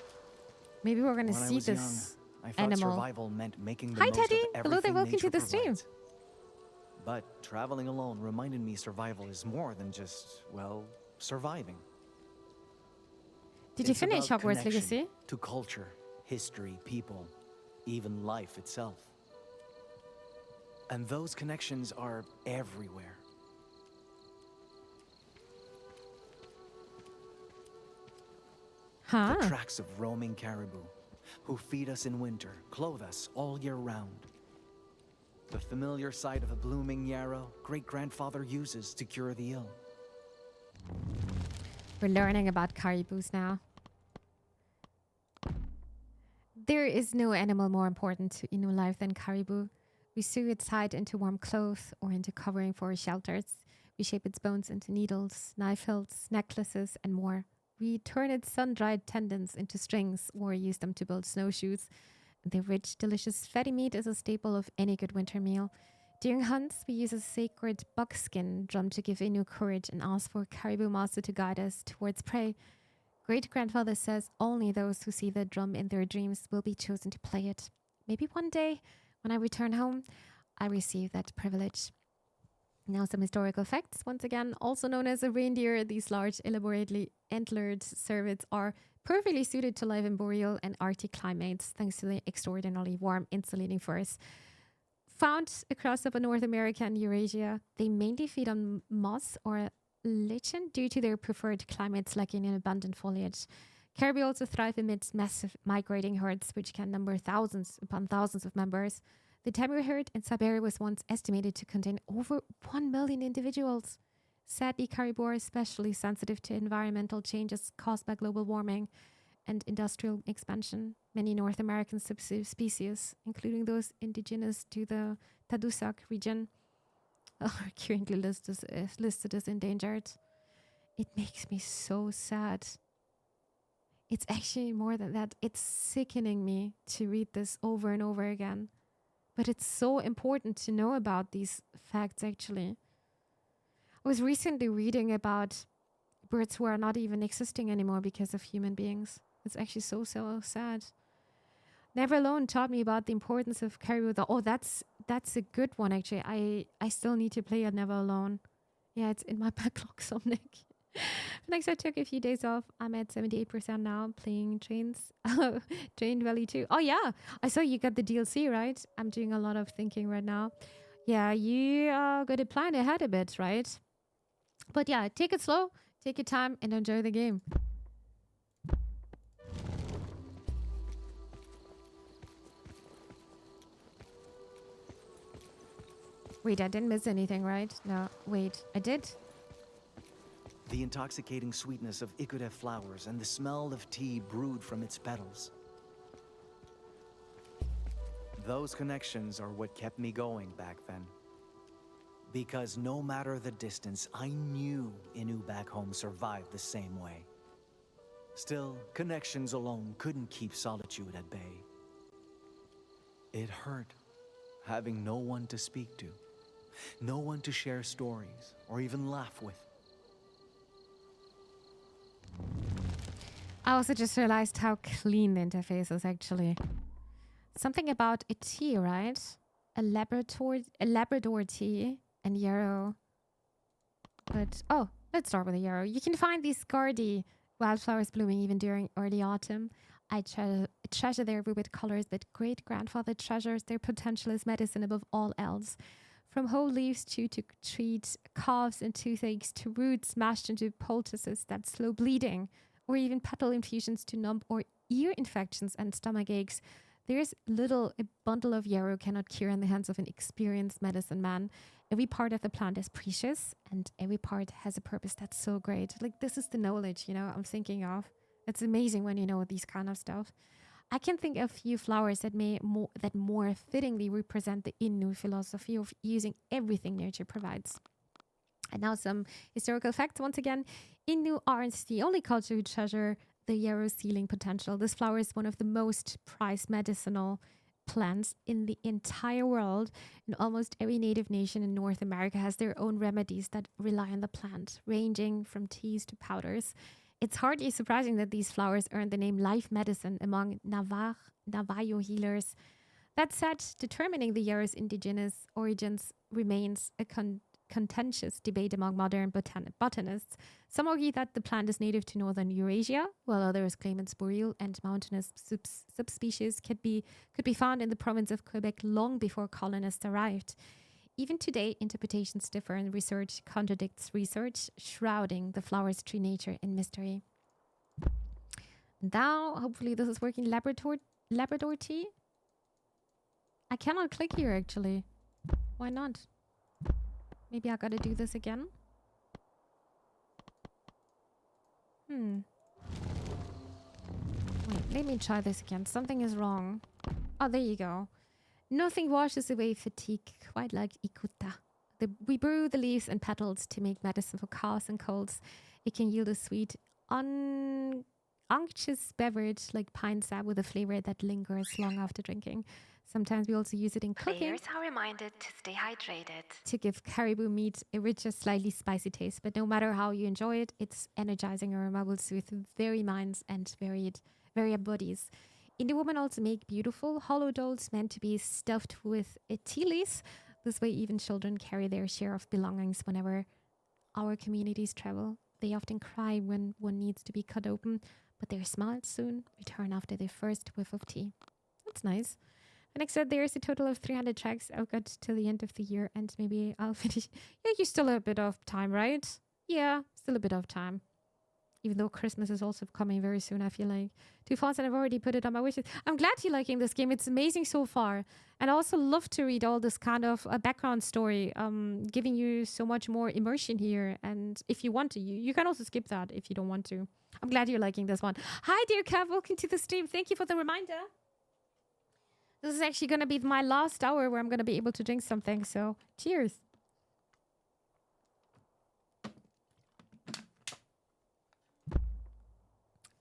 Maybe we're going to see this young, I thought animal. Survival meant making the Hi, most Teddy. of Hello there. everything Welcome to nature the stream. provides. But traveling alone reminded me survival is more than just, well, surviving. Did you It's finish about Hogwarts connection Legacy? to culture, history, people, even life itself. And those connections are everywhere. Huh? The tracks of roaming caribou, who feed us in winter, clothe us all year round. The familiar sight of a blooming yarrow great-grandfather uses to cure the ill. We're learning about caribous now. There is no animal more important to Innu life than caribou. We sew its hide into warm clothes or into covering for our shelters. We shape its bones into needles, knife hilts, necklaces, and more. We turn its sun-dried tendons into strings or use them to build snowshoes. The rich, delicious fatty meat is a staple of any good winter meal. During hunts, we use a sacred buckskin drum to give Innu courage and ask for caribou master to guide us towards prey. Great-grandfather says only those who see the drum in their dreams will be chosen to play it. Maybe one day, when I return home, I receive that privilege. Now some historical facts. Once again, also known as a reindeer, these large, elaborately antlered cervids are perfectly suited to live in boreal and Arctic climates thanks to the extraordinarily warm, insulating furs. Found across up in North America and Eurasia, they mainly feed on moss or lichen due to their preferred climates lacking in abundant foliage. Caribou also thrive amidst massive migrating herds, which can number thousands upon thousands of members. The Tamu herd in Siberia was once estimated to contain over 1 million individuals. Sadly, caribou are especially sensitive to environmental changes caused by global warming and industrial expansion. Many North American subspecies, including those indigenous to the Tadoussac region, are currently listed as endangered. It makes me so sad. It's actually more than that. It's sickening me to read this over and over again. But it's so important to know about these facts, actually. I was recently reading about birds who are not even existing anymore because of human beings. It's actually so sad. Never Alone taught me about the importance of caribou. That's a good one, actually. I still need to play it Never Alone. Yeah, it's in my backlog, Somnic. Next, I took a few days off. I'm at 78% now, playing Train Valley 2. Oh, yeah. I saw you got the DLC, right? I'm doing a lot of thinking right now. Yeah, you got to plan ahead a bit, right? But yeah, take it slow, take your time, and enjoy the game. Wait, I didn't miss anything, right? No, wait, I did? The intoxicating sweetness of Ikude flowers and the smell of tea brewed from its petals. Those connections are what kept me going back then. Because no matter the distance, I knew Innu back home survived the same way. Still, connections alone couldn't keep solitude at bay. It hurt, having no one to speak to, no one to share stories or even laugh with. I also just realized how clean the interface is actually. Something about a tea, right? A Labrador tea and yarrow. But, oh, let's start with the yarrow. You can find these scardy wildflowers blooming even during early autumn. I treasure their vivid colors, but great-grandfather treasures their potential as medicine above all else. From whole leaves to treat coughs and toothaches to roots mashed into poultices that slow bleeding, or even petal infusions to numb or ear infections and stomach aches. There's little a bundle of yarrow cannot cure in the hands of an experienced medicine man. Every part of the plant is precious, and every part has a purpose that's so great. Like, this is the knowledge, I'm thinking of. It's amazing when you know these kind of stuff. I can think of a few flowers that more fittingly represent the Innu philosophy of using everything nature provides. And now some historical facts once again. Innu aren't the only culture who treasure the yarrow's healing potential. This flower is one of the most prized medicinal plants in the entire world, and almost every native nation in North America has their own remedies that rely on the plant, ranging from teas to powders. It's hardly surprising that these flowers earned the name life medicine among Navajo healers. That said, determining the yarrow's indigenous origins remains a contentious debate among modern botanists. Some argue that the plant is native to northern Eurasia, while others claim its boreal and mountainous subspecies could be found in the province of Quebec long before colonists arrived. Even today, interpretations differ and research contradicts research, shrouding the flower's true nature in mystery. Now, hopefully this is working. Labrador tea? I cannot click here, actually. Why not? Maybe I gotta do this again? Wait, let me try this again. Something is wrong. Oh, there you go. Nothing washes away fatigue quite like ikuta. We brew the leaves and petals to make medicine for coughs and colds. It can yield a sweet, unctuous beverage like pine sap with a flavor that lingers long after drinking. Sometimes we also use it in cooking. Players are reminded to stay hydrated. To give caribou meat a richer, slightly spicy taste. But no matter how you enjoy it, its energizing aroma will soothe very minds and varied bodies. Innu women also make beautiful hollow dolls meant to be stuffed with tea leaves. This way, even children carry their share of belongings whenever our communities travel. They often cry when one needs to be cut open, but their smiles soon return after their first whiff of tea. That's nice. And like I said, there's a total of 300 tracks. I've got till the end of the year, and maybe I'll finish. Yeah, you still have a bit of time, right? Yeah, still a bit of time. Even though Christmas is also coming very soon, I feel like. 2 falls, and I've already put it on my wishes. I'm glad you're liking this game. It's amazing so far. And I also love to read all this kind of background story, giving you so much more immersion here. And if you want to, you can also skip that if you don't want to. I'm glad you're liking this one. Hi, dear Kev. Welcome to the stream. Thank you for the reminder. This is actually going to be my last hour where I'm going to be able to drink something. So, cheers.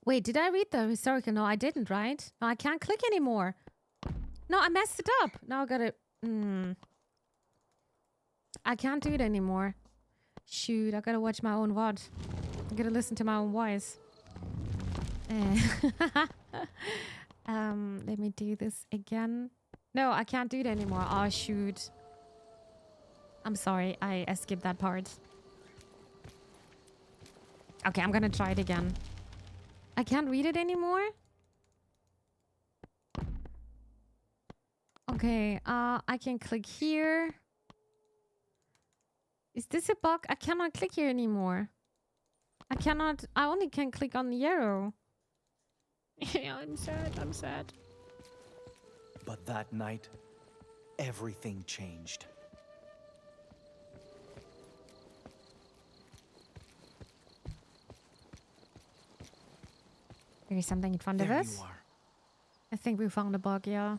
Wait, did I read the historical? No, I didn't, right? No, I can't click anymore. No, I messed it up. Now I gotta... I can't do it anymore. Shoot, I gotta watch my own VOD. I gotta listen to my own voice. Let me do this again. No, I can't do it anymore. Oh, shoot. I'm sorry, I skipped that part. Okay, I'm gonna try it again. I can't read it anymore? Okay, I can click here. Is this a bug? I cannot click here anymore. I only can click on the arrow. Yeah, I'm sad. But that night, everything changed. There is something in front of There us. you are. I think we found a bug, yeah.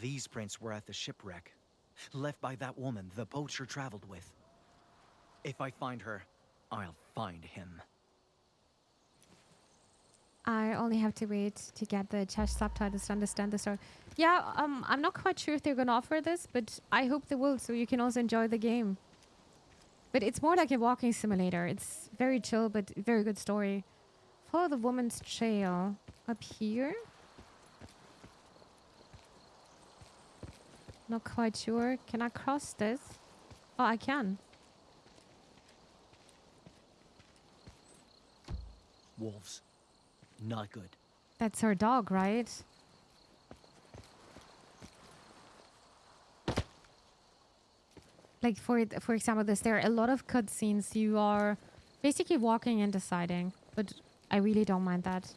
These prints were at the shipwreck, left by that woman the poacher traveled with. If I find her, I'll find him. I only have to wait to get the Czech subtitles to understand the story. Yeah, I'm not quite sure if they're gonna offer this, but I hope they will, so you can also enjoy the game. But it's more like a walking simulator. It's very chill, but very good story. Follow the woman's trail. Up here? Not quite sure. Can I cross this? Oh, I can. Wolves. Not good. That's her dog, right? Like, for example, there are a lot of cutscenes you are basically walking and deciding. But I really don't mind that.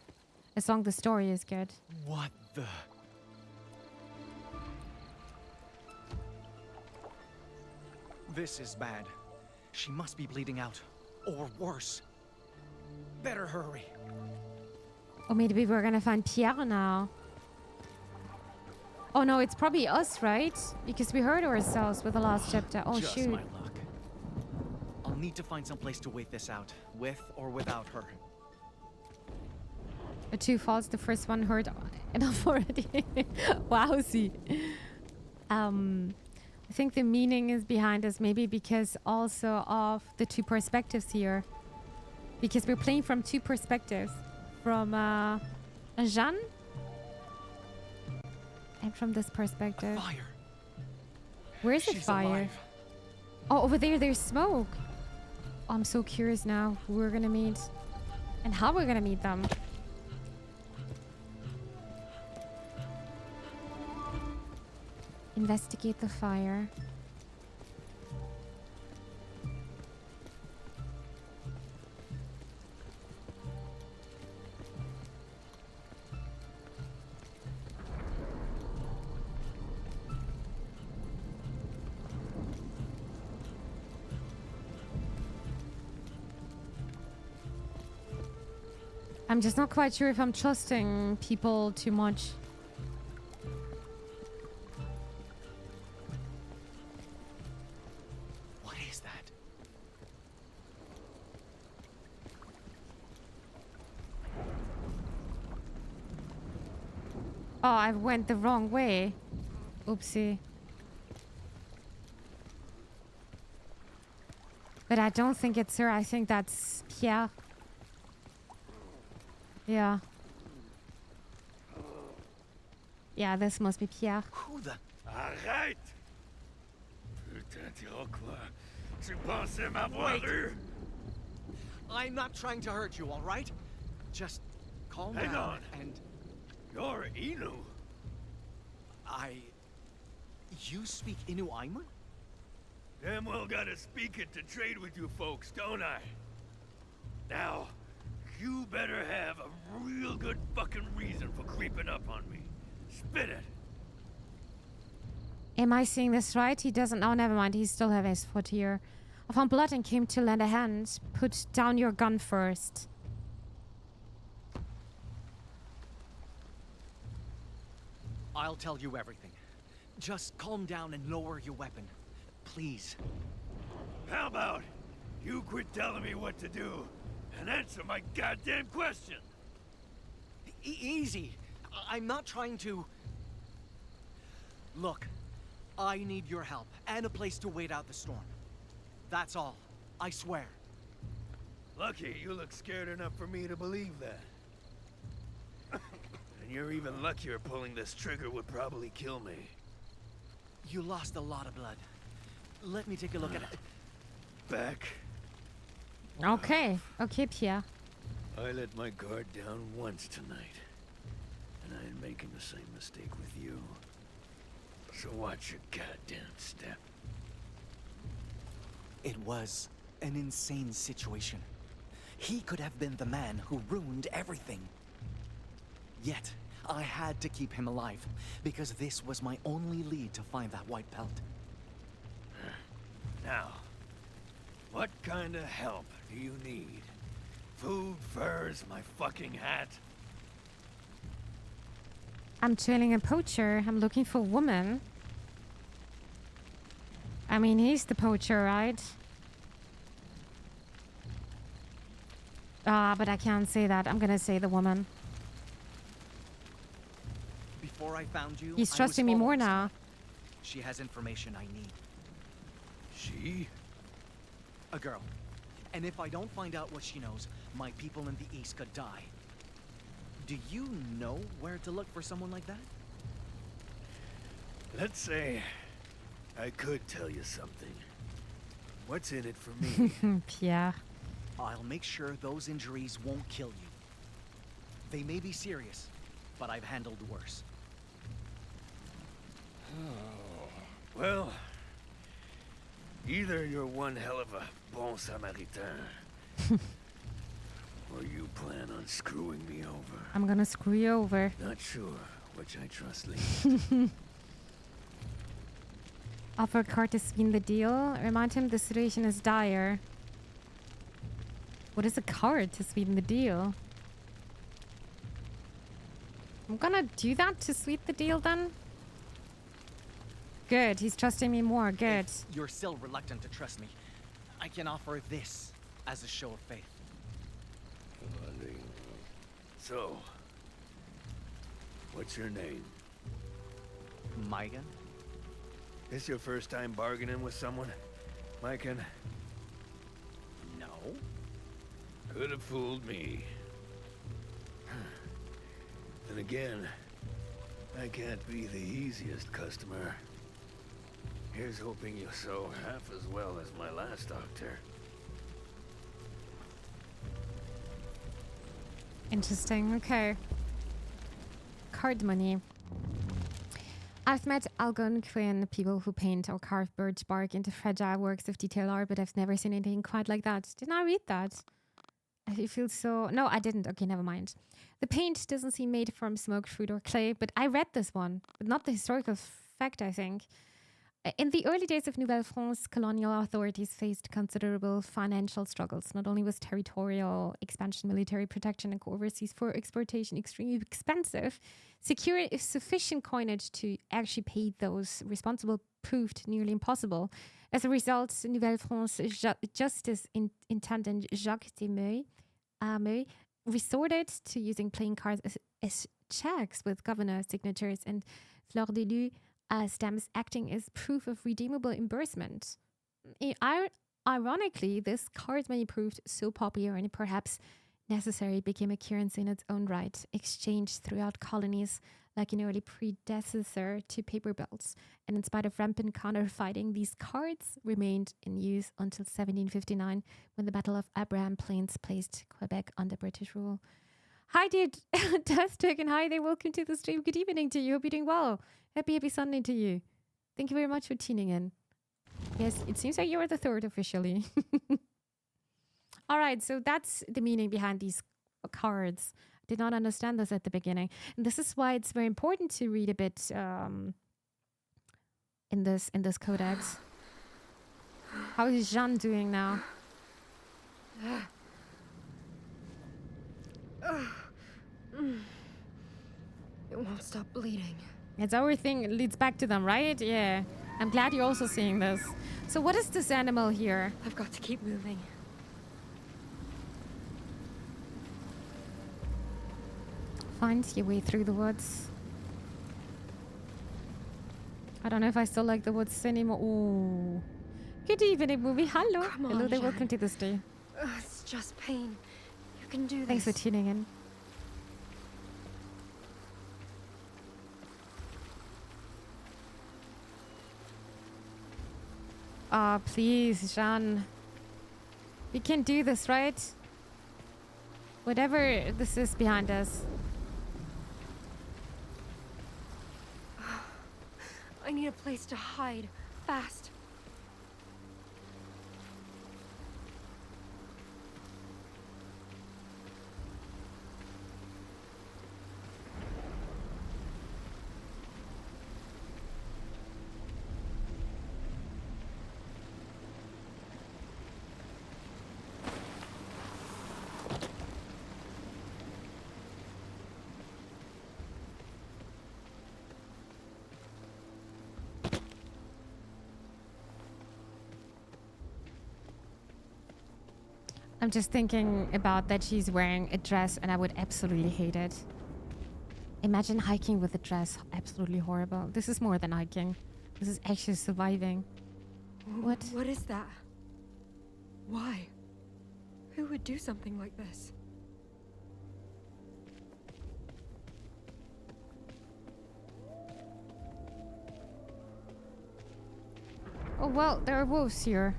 As long as the story is good. What the... This is bad. She must be bleeding out. Or worse. Better hurry. Or maybe we're gonna find Pierre now. Oh no, it's probably us, right? Because we hurt ourselves with the last chapter. Oh Just shoot. my luck. I'll need to find some place to wait this out, with or without her. Two faults, the first one hurt enough already. Wowsy. I think the meaning is behind this, maybe because also of the two perspectives here. Because we're playing from two perspectives. From Jeanne. And from this perspective. A fire. Where is the She's fire? alive. Oh, over there, there's smoke. Oh, I'm so curious now who we're gonna meet. And how we're gonna meet them. Investigate the fire. I'm just not quite sure if I'm trusting people too much. What is that? Oh, I went the wrong way. Oopsie. But I don't think it's her. I think that's Pierre. Yeah. Yeah, this must be Pierre. Who the... Arrête! Putain d'Iroquois. Tu pensais m'avoir eu? I'm not trying to hurt you, all right? Just calm Hang down on. and... You're Innu. You speak Innu Aimer? Damn well gotta speak it to trade with you folks, don't I? Now, you better have a real good fucking reason for creeping up on me. Spit it. Am I seeing this right? He doesn't... Oh, never mind. He's still having his foot here. I found blood and came to lend a hand. Put down your gun first. I'll tell you everything. Just calm down and lower your weapon. Please. How about you quit telling me what to do and answer my goddamn question? Easy. I'm not trying to... Look, I need your help and a place to wait out the storm. That's all. I swear. Lucky you look scared enough for me to believe that. And you're even luckier pulling this trigger would probably kill me. You lost a lot of blood. Let me take a look at it. Back. Okay. Okay, Pierre. I let my guard down once tonight. And I ain't making the same mistake with you. So watch your goddamn step. It was an insane situation. He could have been the man who ruined everything. Yet, I had to keep him alive, because this was my only lead to find that white pelt. Now, what kind of help do you need? Food, furs, my fucking hat? I'm trailing a poacher. I'm looking for a woman. I mean, he's the poacher, right? But I can't say that. I'm gonna say the woman. Before I found you, He's I was trusting me more following now. someone. She has information I need. She? A girl. And if I don't find out what she knows, my people in the east could die. Do you know where to look for someone like that? Let's say I could tell you something. What's in it for me? Pierre. I'll make sure those injuries won't kill you. They may be serious, but I've handled worse. Well, either you're one hell of a bon Samaritain, or you plan on screwing me over. I'm gonna screw you over. Not sure which I trust least. Offer Card to sweeten the deal. Remind him the situation is dire. What is a card to sweeten the deal? I'm gonna do that to sweeten the deal then. Good, he's trusting me more. Good. If you're still reluctant to trust me, I can offer this as a show of faith. So, what's your name? Maikan? This your first time bargaining with someone, Maikan? No. Could have fooled me. Then again, I can't be the easiest customer. Here's hoping you sew half as well as my last doctor. Interesting. Okay. Card money. I've met Algonquin people who paint or carve birch bark into fragile works of detail art, but I've never seen anything quite like that. Didn't I read that? I feel so... No, I didn't. Okay, never mind. The paint doesn't seem made from smoked fruit or clay, but I read this one, but not the historical fact, I think. In the early days of Nouvelle France, colonial authorities faced considerable financial struggles. Not only was territorial expansion, military protection, and overseas fur exportation extremely expensive, securing sufficient coinage to actually pay those responsible proved nearly impossible. As a result, Nouvelle France Justice Intendant Jacques Desmeuil resorted to using playing cards as checks with governor signatures and fleur de lis stamps acting as proof of redeemable reimbursement. Ironically, this card money proved so popular and perhaps necessary became a currency in its own right, exchanged throughout colonies like an early predecessor to paper bills. And in spite of rampant counterfeiting, these cards remained in use until 1759, when the Battle of Abraham Plains placed Quebec under British rule. Hi, dude. Tastic, and hi there. Welcome to the stream. Good evening to you. Hope you're doing well. Happy Sunday to you. Thank you very much for tuning in. Yes, it seems like you are the third officially. All right, so that's the meaning behind these cards. I did not understand this at the beginning. And this is why it's very important to read a bit in this codex. How is Jeanne doing now? It won't stop bleeding. It's everything leads back to them, right? Yeah. I'm glad you're also seeing this. So what is this animal here? I've got to keep moving. Find your way through the woods. I don't know if I still like the woods anymore. Ooh. Good evening, movie. Hello. Come on, Hello there. Jeanne. Welcome to this day. It's just pain. You can do this. Thanks for tuning in. Ah, please, Jeanne. We can do this, right? Whatever this is behind us. I need a place to hide. Fast. I'm just thinking about that she's wearing a dress and I would absolutely hate it. Imagine hiking with a dress. Absolutely horrible. This is more than hiking. This is actually surviving. What? What is that? Why? Who would do something like this? Oh, well, there are wolves here.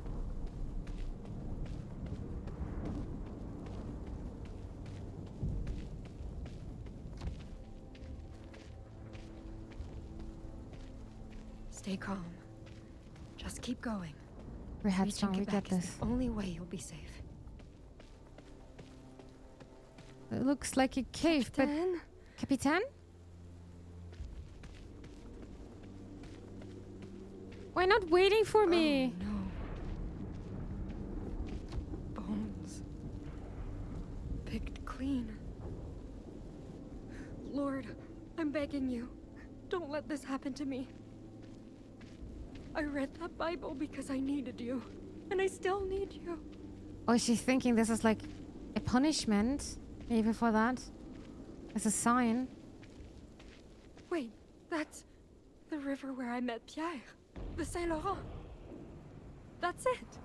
Stay calm. Just keep going. We're headstrong, we get Quebec is this. the only way you'll be safe. It looks like a cave, Captain? but... Capitan? Why not waiting for me? Oh, no. Bones. Picked clean. Lord, I'm begging you. Don't let this happen to me. I read that Bible because I needed you. And I still need you. Oh, she's thinking this is like a punishment. Maybe for that. As a sign. Wait, that's the river where I met Pierre. The Saint Laurent. That's it.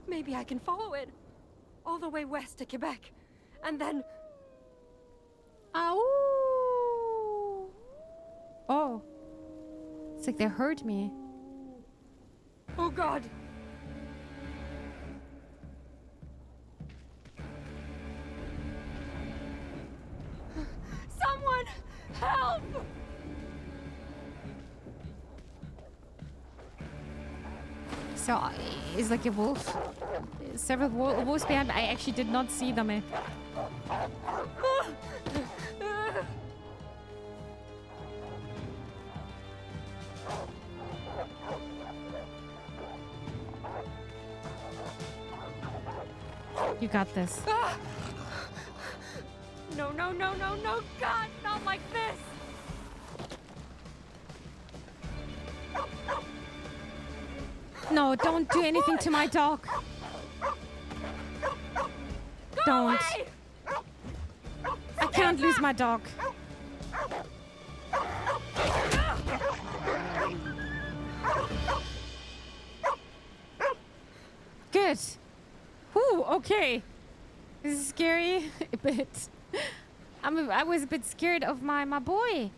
Maybe I can follow it. All the way west to Quebec. And then... Ow! Oh. It's like they heard me. Oh God! Someone! Help! So, it's like a wolf. Several wolves behind. I actually did not see them. You got this. No, no, no, no, no, God, not like this! No, don't do anything to my dog. Don't. Away! I can't lose my dog. Good. Whew, okay. This is scary a bit. I was a bit scared of my boy.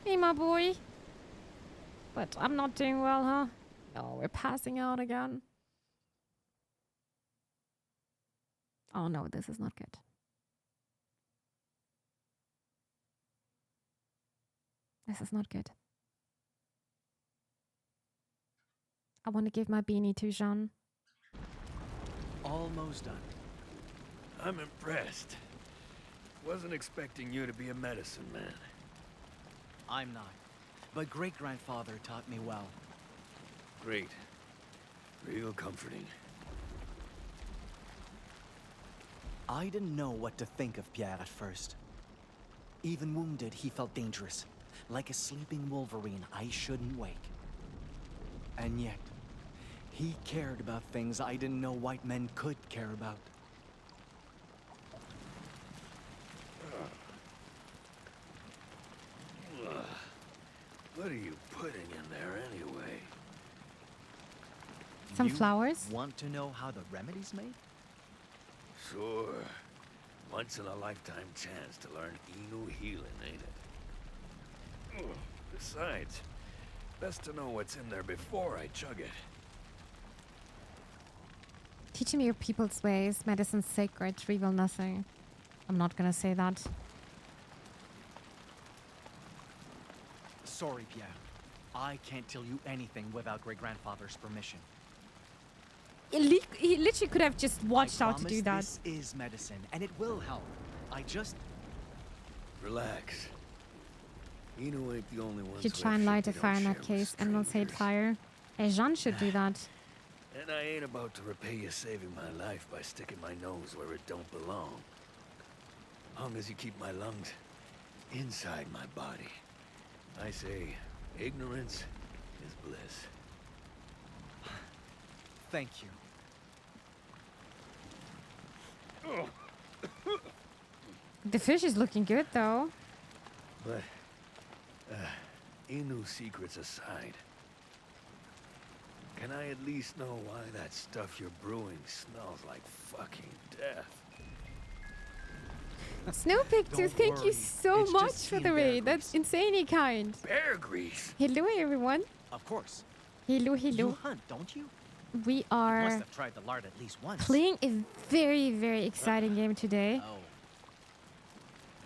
Hey, my boy. But I'm not doing well, huh? No, we're passing out again. Oh no, this is not good. This is not good. I want to give my beanie to Jeanne. Almost done. I'm impressed. Wasn't expecting you to be a medicine man. I'm not. But great-grandfather taught me well. Great. Real comforting. I didn't know what to think of Pierre at first. Even wounded, he felt dangerous. Like a sleeping wolverine I shouldn't wake. And yet, he cared about things I didn't know white men could care about. What are you putting in there anyway? Some You flowers? Want to know how the remedy's made? Sure. Once in a lifetime chance to learn Innu healing, ain't it? Ugh. Besides, best to know what's in there before I chug it. Teaching me your people's ways, medicine's sacred, reveal nothing. I'm not gonna say that. Sorry, Pierre. I can't tell you anything without great-grandfather's permission. He literally could have just watched I out to do that. promise this is medicine, and it will help. I just... Relax. Innu ain't the only one. Should try and light a fire in that case, and we'll say fire. Hey, Jeanne should do that. And I ain't about to repay you saving my life by sticking my nose where it don't belong. Long as you keep my lungs inside my body. I say, ignorance is bliss. Thank you. The fish is looking good, though. But, Innu secrets aside, Can I at least know why that stuff you're brewing smells like fucking death? Snow Picture, Don't thank you worry. so It's much just for the Team Bear raid. That's Grease. insanely kind. Bear grease? Hello, everyone. Of course. Hello, You hello. hunt, don't you? We Must are have tried the lard at least once. playing a very, very exciting game today Oh.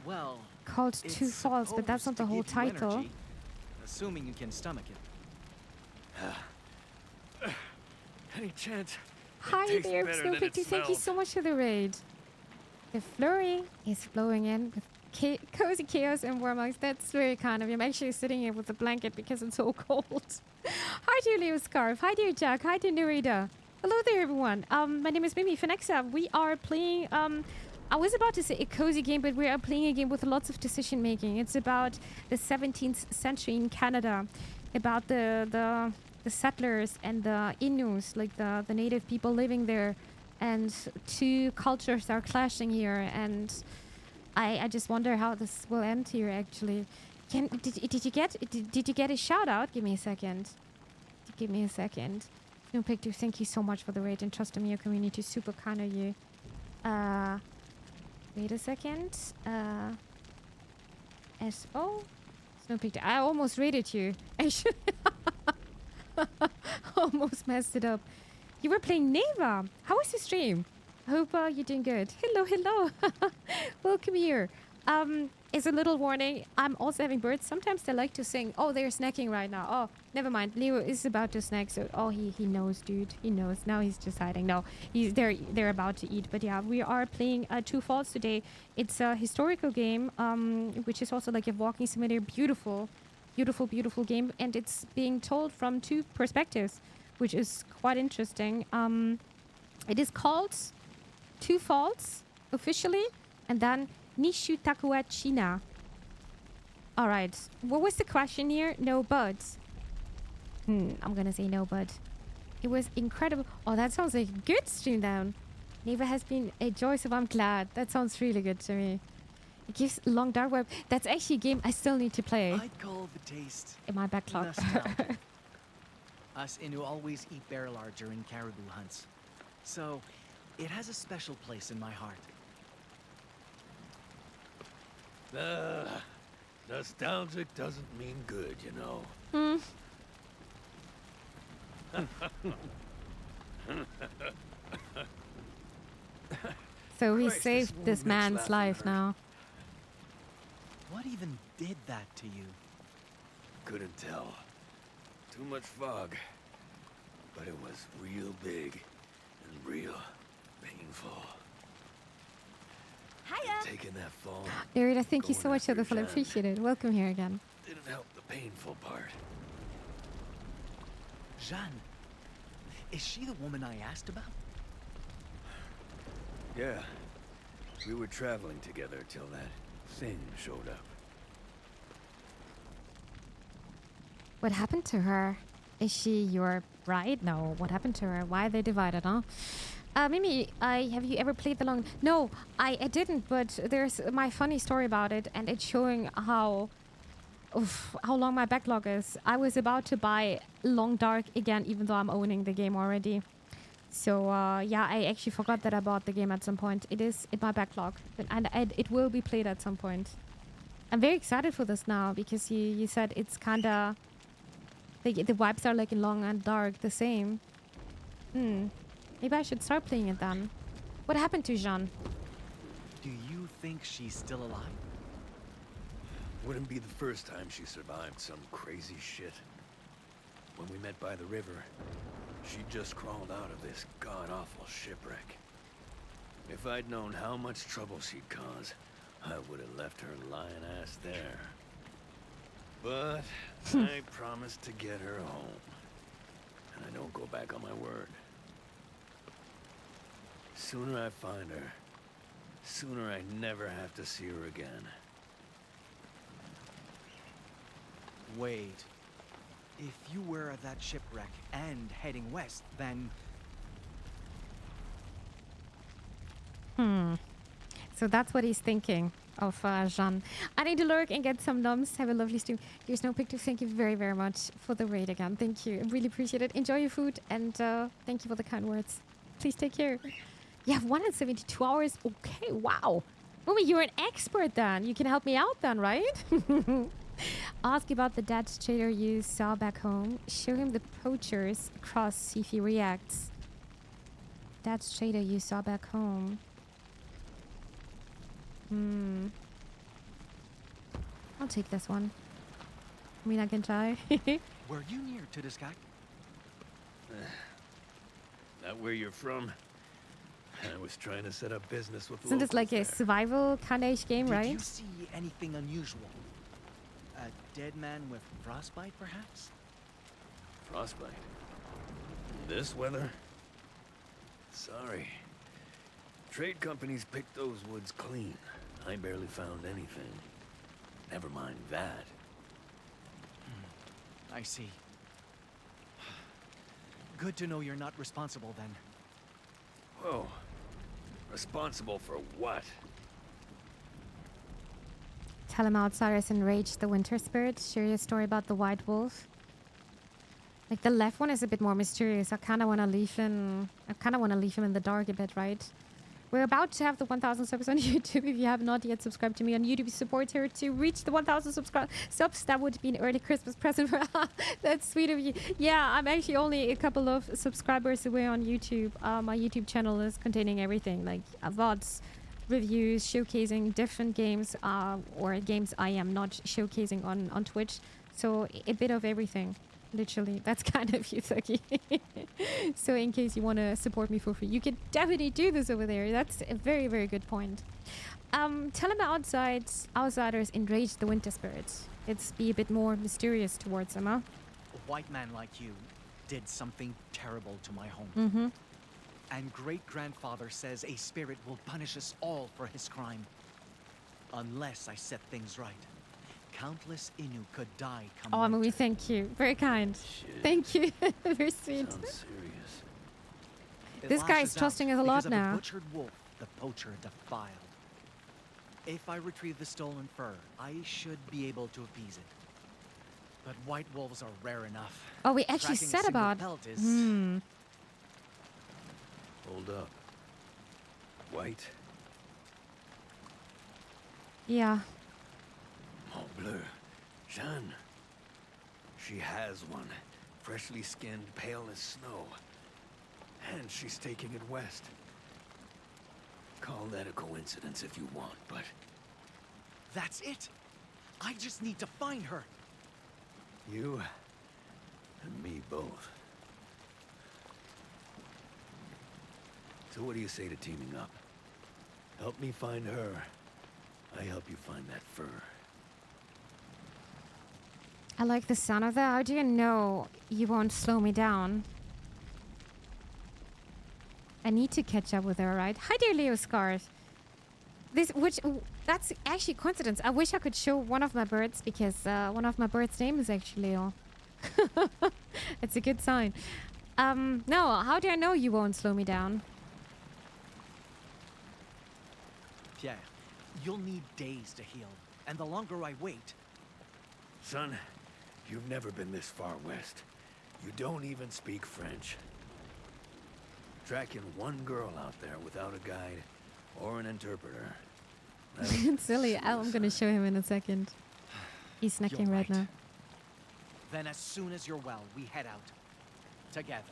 Well, called it's Two Falls, but that's not supposed the to whole give you title. energy, assuming you can stomach it. Any chance? Hi tastes there, better Snow than it Picture. Thank you smells. so much for the raid. The flurry is flowing in with cozy chaos and warm. That's very kind of you. I'm actually sitting here with a blanket because it's so cold. Hi dear Leo Scarf. Hi dear Jack. Hi dear Nerida. Hello there everyone. My name is Mimi Phenexa. We are playing I was about to say a cozy game, but we are playing a game with lots of decision making. It's about the 17th century in Canada, about the settlers and the Innus, like the native people living there, and two cultures are clashing here, and I just wonder how this will end here. Actually, did you get a shout out? Give me a second. Give me a second. No picture. Thank you so much for the raid and trust in your community. Super kind of you. Wait a second. S-O? No picture. I almost rated you. I should almost messed it up. You were playing Neva. How was the stream? I hope you're doing good. Hello, hello. Welcome here. As a little warning, I'm also having birds. Sometimes they like to sing. Oh, they're snacking right now. Oh, never mind. Leo is about to snack. So, oh, he knows, dude. He knows. Now he's just hiding. No, they're about to eat. But yeah, we are playing Two Falls today. It's a historical game, which is also like a walking simulator. Beautiful, beautiful, beautiful game. And it's being told from two perspectives, which is quite interesting. It is called Two Falls officially, and then Nishu Takuashina. All right. What was the question here? No buds. I'm gonna say no bud. It was incredible. Oh, that sounds like a good stream down. Neva has been a joy, so I'm glad. That sounds really good to me. It gives long dark web. That's actually a game I still need to play I'd call the taste in my backlog. nostalgic. Us Innu always eat bear lard during caribou hunts, so it has a special place in my heart. Nostalgic doesn't mean good, you know. So he Christ, this saved woman this makes man's laughing life hurt. now. What even did that to you? Couldn't tell. Too much fog. But it was real big and real painful. Hiya! Taking that fall Nerida, thank you Going so much for after the follow. Jeanne. Appreciate it. Welcome here again. didn't help the painful part. Jeanne. Is she the woman I asked about? Yeah. We were traveling together till that thing showed up. What happened to her? Is she your bride? No. What happened to her? Why are they divided, huh? Mimi, have you ever played the long... No, I didn't, but there's my funny story about it, and it's showing how long my backlog is. I was about to buy Long Dark again, even though I'm owning the game already. So, yeah, I actually forgot that I bought the game at some point. It is in my backlog, and it will be played at some point. I'm very excited for this now, because you said it's kind of... The vibes are like in Long and Dark the same. Maybe I should start playing it then. What happened to Jeanne? Do you think she's still alive? Wouldn't be the first time she survived some crazy shit. When we met by the river, she just crawled out of this god-awful shipwreck. If I'd known how much trouble she'd cause, I would have left her lying ass there. But I promised to get her home. And I don't go back on my word. Sooner I find her, sooner I never have to see her again. Wait. If you were at that shipwreck and heading west, then... So that's what he's thinking of Jeanne. I need to lurk and get some nums. Have a lovely stream. Here's no picture. Thank you very, very much for the raid again. Thank you. I really appreciate it. Enjoy your food and thank you for the kind words. Please take care. You have 172 hours. Okay, wow. Mummy, you're an expert then. You can help me out then, right? Ask about the dead trader you saw back home. Show him the poachers across, see if he reacts. Dead trader you saw back home. I'll take this one. I mean, I can try. Were you near to this guy? Not where you're from. I was trying to set up business with Isn't this like a survival kind of game, right? Did you see anything unusual? A dead man with frostbite, perhaps? Frostbite? In this weather? Sorry. Trade companies pick those woods clean. I barely found anything. Never mind that. I see. Good to know you're not responsible then. Whoa. Responsible for what? Tell him outsiders enrage the winter spirit. Share your story about the white wolf. Like the left one is a bit more mysterious. I kind of want to leave him. In the dark a bit, right? We're about to have the 1,000 subs on YouTube. If you have not yet subscribed to me on YouTube, support her to reach the 1,000 subs. That would be an early Christmas present for That's sweet of you. Yeah, I'm actually only a couple of subscribers away on YouTube. My YouTube channel is containing everything like VODs, reviews, showcasing different games or games I am not showcasing on Twitch. So a bit of everything. Literally, that's kind of you, Thucky. So in case you want to support me for free, you can definitely do this over there. That's a very, very good point. Tell him outsiders enrage the winter spirits. Let's be a bit more mysterious towards them, huh? A white man like you did something terrible to my home. Mm-hmm. And great-grandfather says a spirit will punish us all for his crime. Unless I set things right. Countless Innu could die come Oh, Mummy, winter. thank you. Very kind. Shit. Thank you. Very sweet. Sounds serious. It This guy is lashes out trusting us a because lot of now. The butchered wolf the poacher defiled. If I retrieve the stolen fur, I should be able to appease it. But white wolves are rare enough. Oh, we actually Tracking a said single about... pelt is... Hold up. White? Yeah. Oh, bleu. Jeanne. She has one. Freshly skinned, pale as snow. And she's taking it west. Call that a coincidence if you want, but... That's it! I just need to find her! You and me both. So what do you say to teaming up? Help me find her. I help you find that fur. I like the sound of that. How do you know you won't slow me down? I need to catch up with her, right? Hi dear Leo Scarf. That's actually a coincidence. I wish I could show one of my birds because one of my birds' name is actually Leo. It's a good sign. No, how do I know you won't slow me down? Pierre, you'll need days to heal. And the longer I wait... Son, you've never been this far west. You don't even speak French. Tracking one girl out there without a guide or an interpreter. It's silly. I'm gonna show him in a second. He's snacking You're right now. Then as soon as you're well, we head out. Together.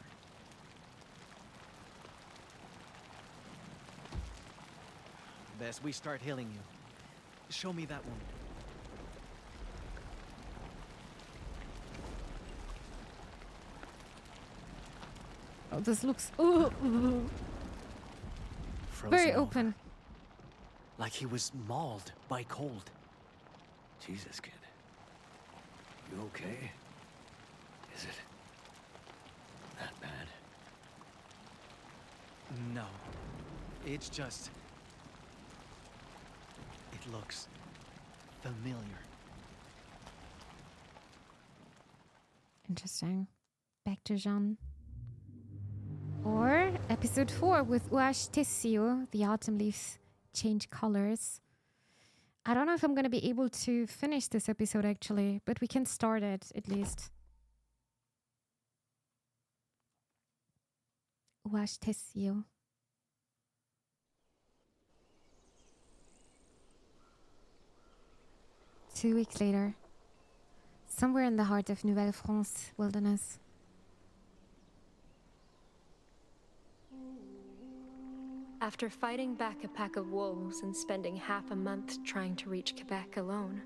Best we start healing you. Show me that wound. Oh, this looks Frozen very over. open. Like he was mauled by cold. Jesus, kid. You okay? Is it that bad? No. It's just... It looks familiar. Interesting. Back to Jeanne. Or episode 4 with Uash Tessio, the autumn leaves change colors. I don't know if I'm going to be able to finish this episode actually, but we can start it at least. Wash tissue. 2 weeks later, somewhere in the heart of Nouvelle France wilderness. After fighting back a pack of wolves and spending half a month trying to reach Quebec alone,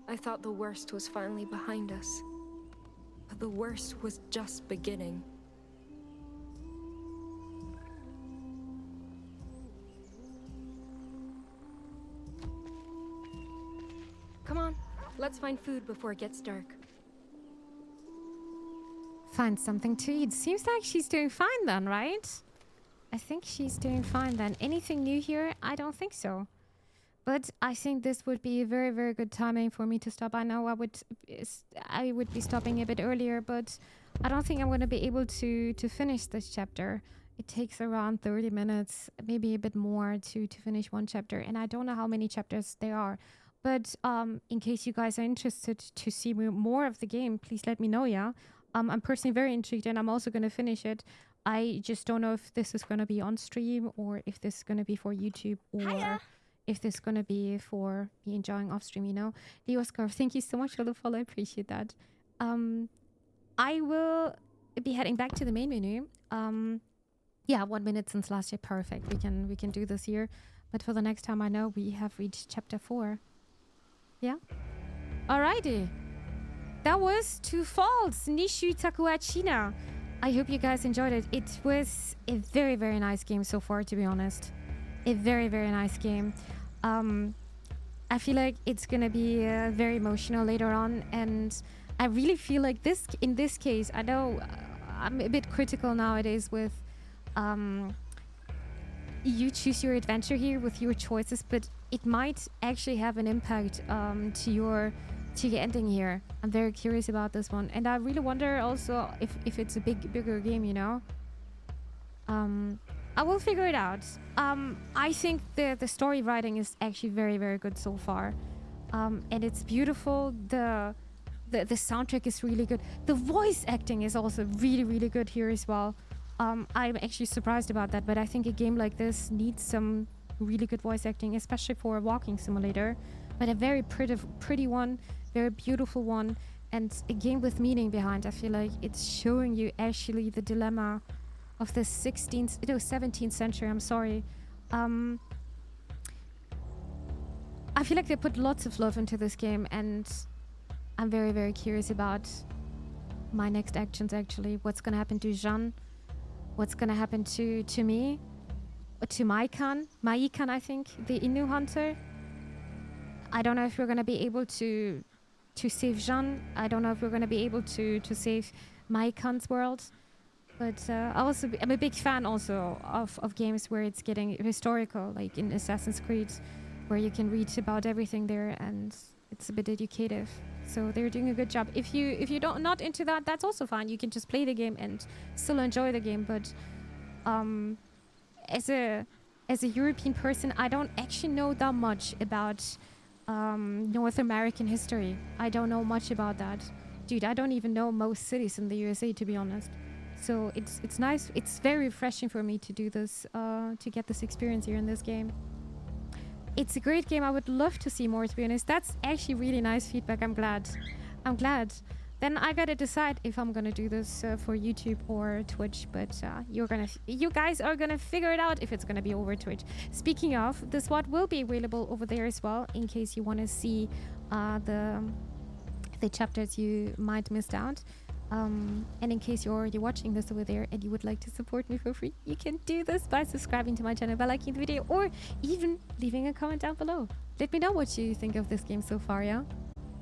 I thought the worst was finally behind us. But the worst was just beginning. Come on, let's find food before it gets dark. Find something to eat. Seems like she's doing fine then, right? I think she's doing fine then. Anything new here? I don't think so. But I think this would be a very, very good timing for me to stop. I know I would be stopping a bit earlier, but I don't think I'm going to be able to finish this chapter. It takes around 30 minutes, maybe a bit more to finish one chapter. And I don't know how many chapters there are. But in case you guys are interested to see more of the game, please let me know, yeah? I'm personally very intrigued and I'm also going to finish it. I just don't know if this is going to be on stream or if this is going to be for YouTube or if this is going to be for me enjoying off stream, you know? The Oscar, thank you so much for the follow. I appreciate that. I will be heading back to the main menu. Yeah, 1 minute since last year. Perfect. We can do this here. But for the next time, I know we have reached chapter 4. Yeah? Alrighty. That was Two Falls, Nishu Takuashina. I hope you guys enjoyed it. It was a very, very nice game so far, to be honest. A very, very nice game. I feel like it's gonna be very emotional later on, and I really feel like in this case, I know I'm a bit critical nowadays with you choose your adventure here with your choices, but it might actually have an impact to your ending here. I'm very curious about this one, and I really wonder also if it's a bigger game, you know. I will figure it out. I think the story writing is actually very, very good so far, and it's beautiful. The soundtrack is really good. The voice acting is also really, really good here as well. I'm actually surprised about that, but I think a game like this needs some really good voice acting, especially for a walking simulator. But a very pretty one, very beautiful one, and a game with meaning behind. I feel like it's showing you actually the dilemma of the 17th century. I'm sorry. I feel like they put lots of love into this game, and I'm very, very curious about my next actions actually. What's gonna happen to Jeanne? What's gonna happen to me? Or to Maikan, I think, the Innu hunter. I don't know if we're gonna be able to save Jeanne. I don't know if we're gonna be able to save Maikan's world. But I'm a big fan also of games where it's getting historical, like in Assassin's Creed, where you can read about everything there and it's a bit educative. So they're doing a good job. If you don't not into that, that's also fine. You can just play the game and still enjoy the game. But as a European person, I don't actually know that much about North American history. I don't know much about that. Dude, I don't even know most cities in the USA, to be honest. So it's nice. It's very refreshing for me to do this, to get this experience here in this game. It's a great game. I would love to see more, to be honest. That's actually really nice feedback. I'm glad. Then I gotta decide if I'm gonna do this for YouTube or Twitch. But you guys are gonna figure it out if it's gonna be over Twitch. Speaking of, this VOD will be available over there as well, in case you want to see the chapters you might miss out. And in case you're already watching this over there and you would like to support me for free, you can do this by subscribing to my channel, by liking the video, or even leaving a comment down below. Let me know what you think of this game so far, yeah?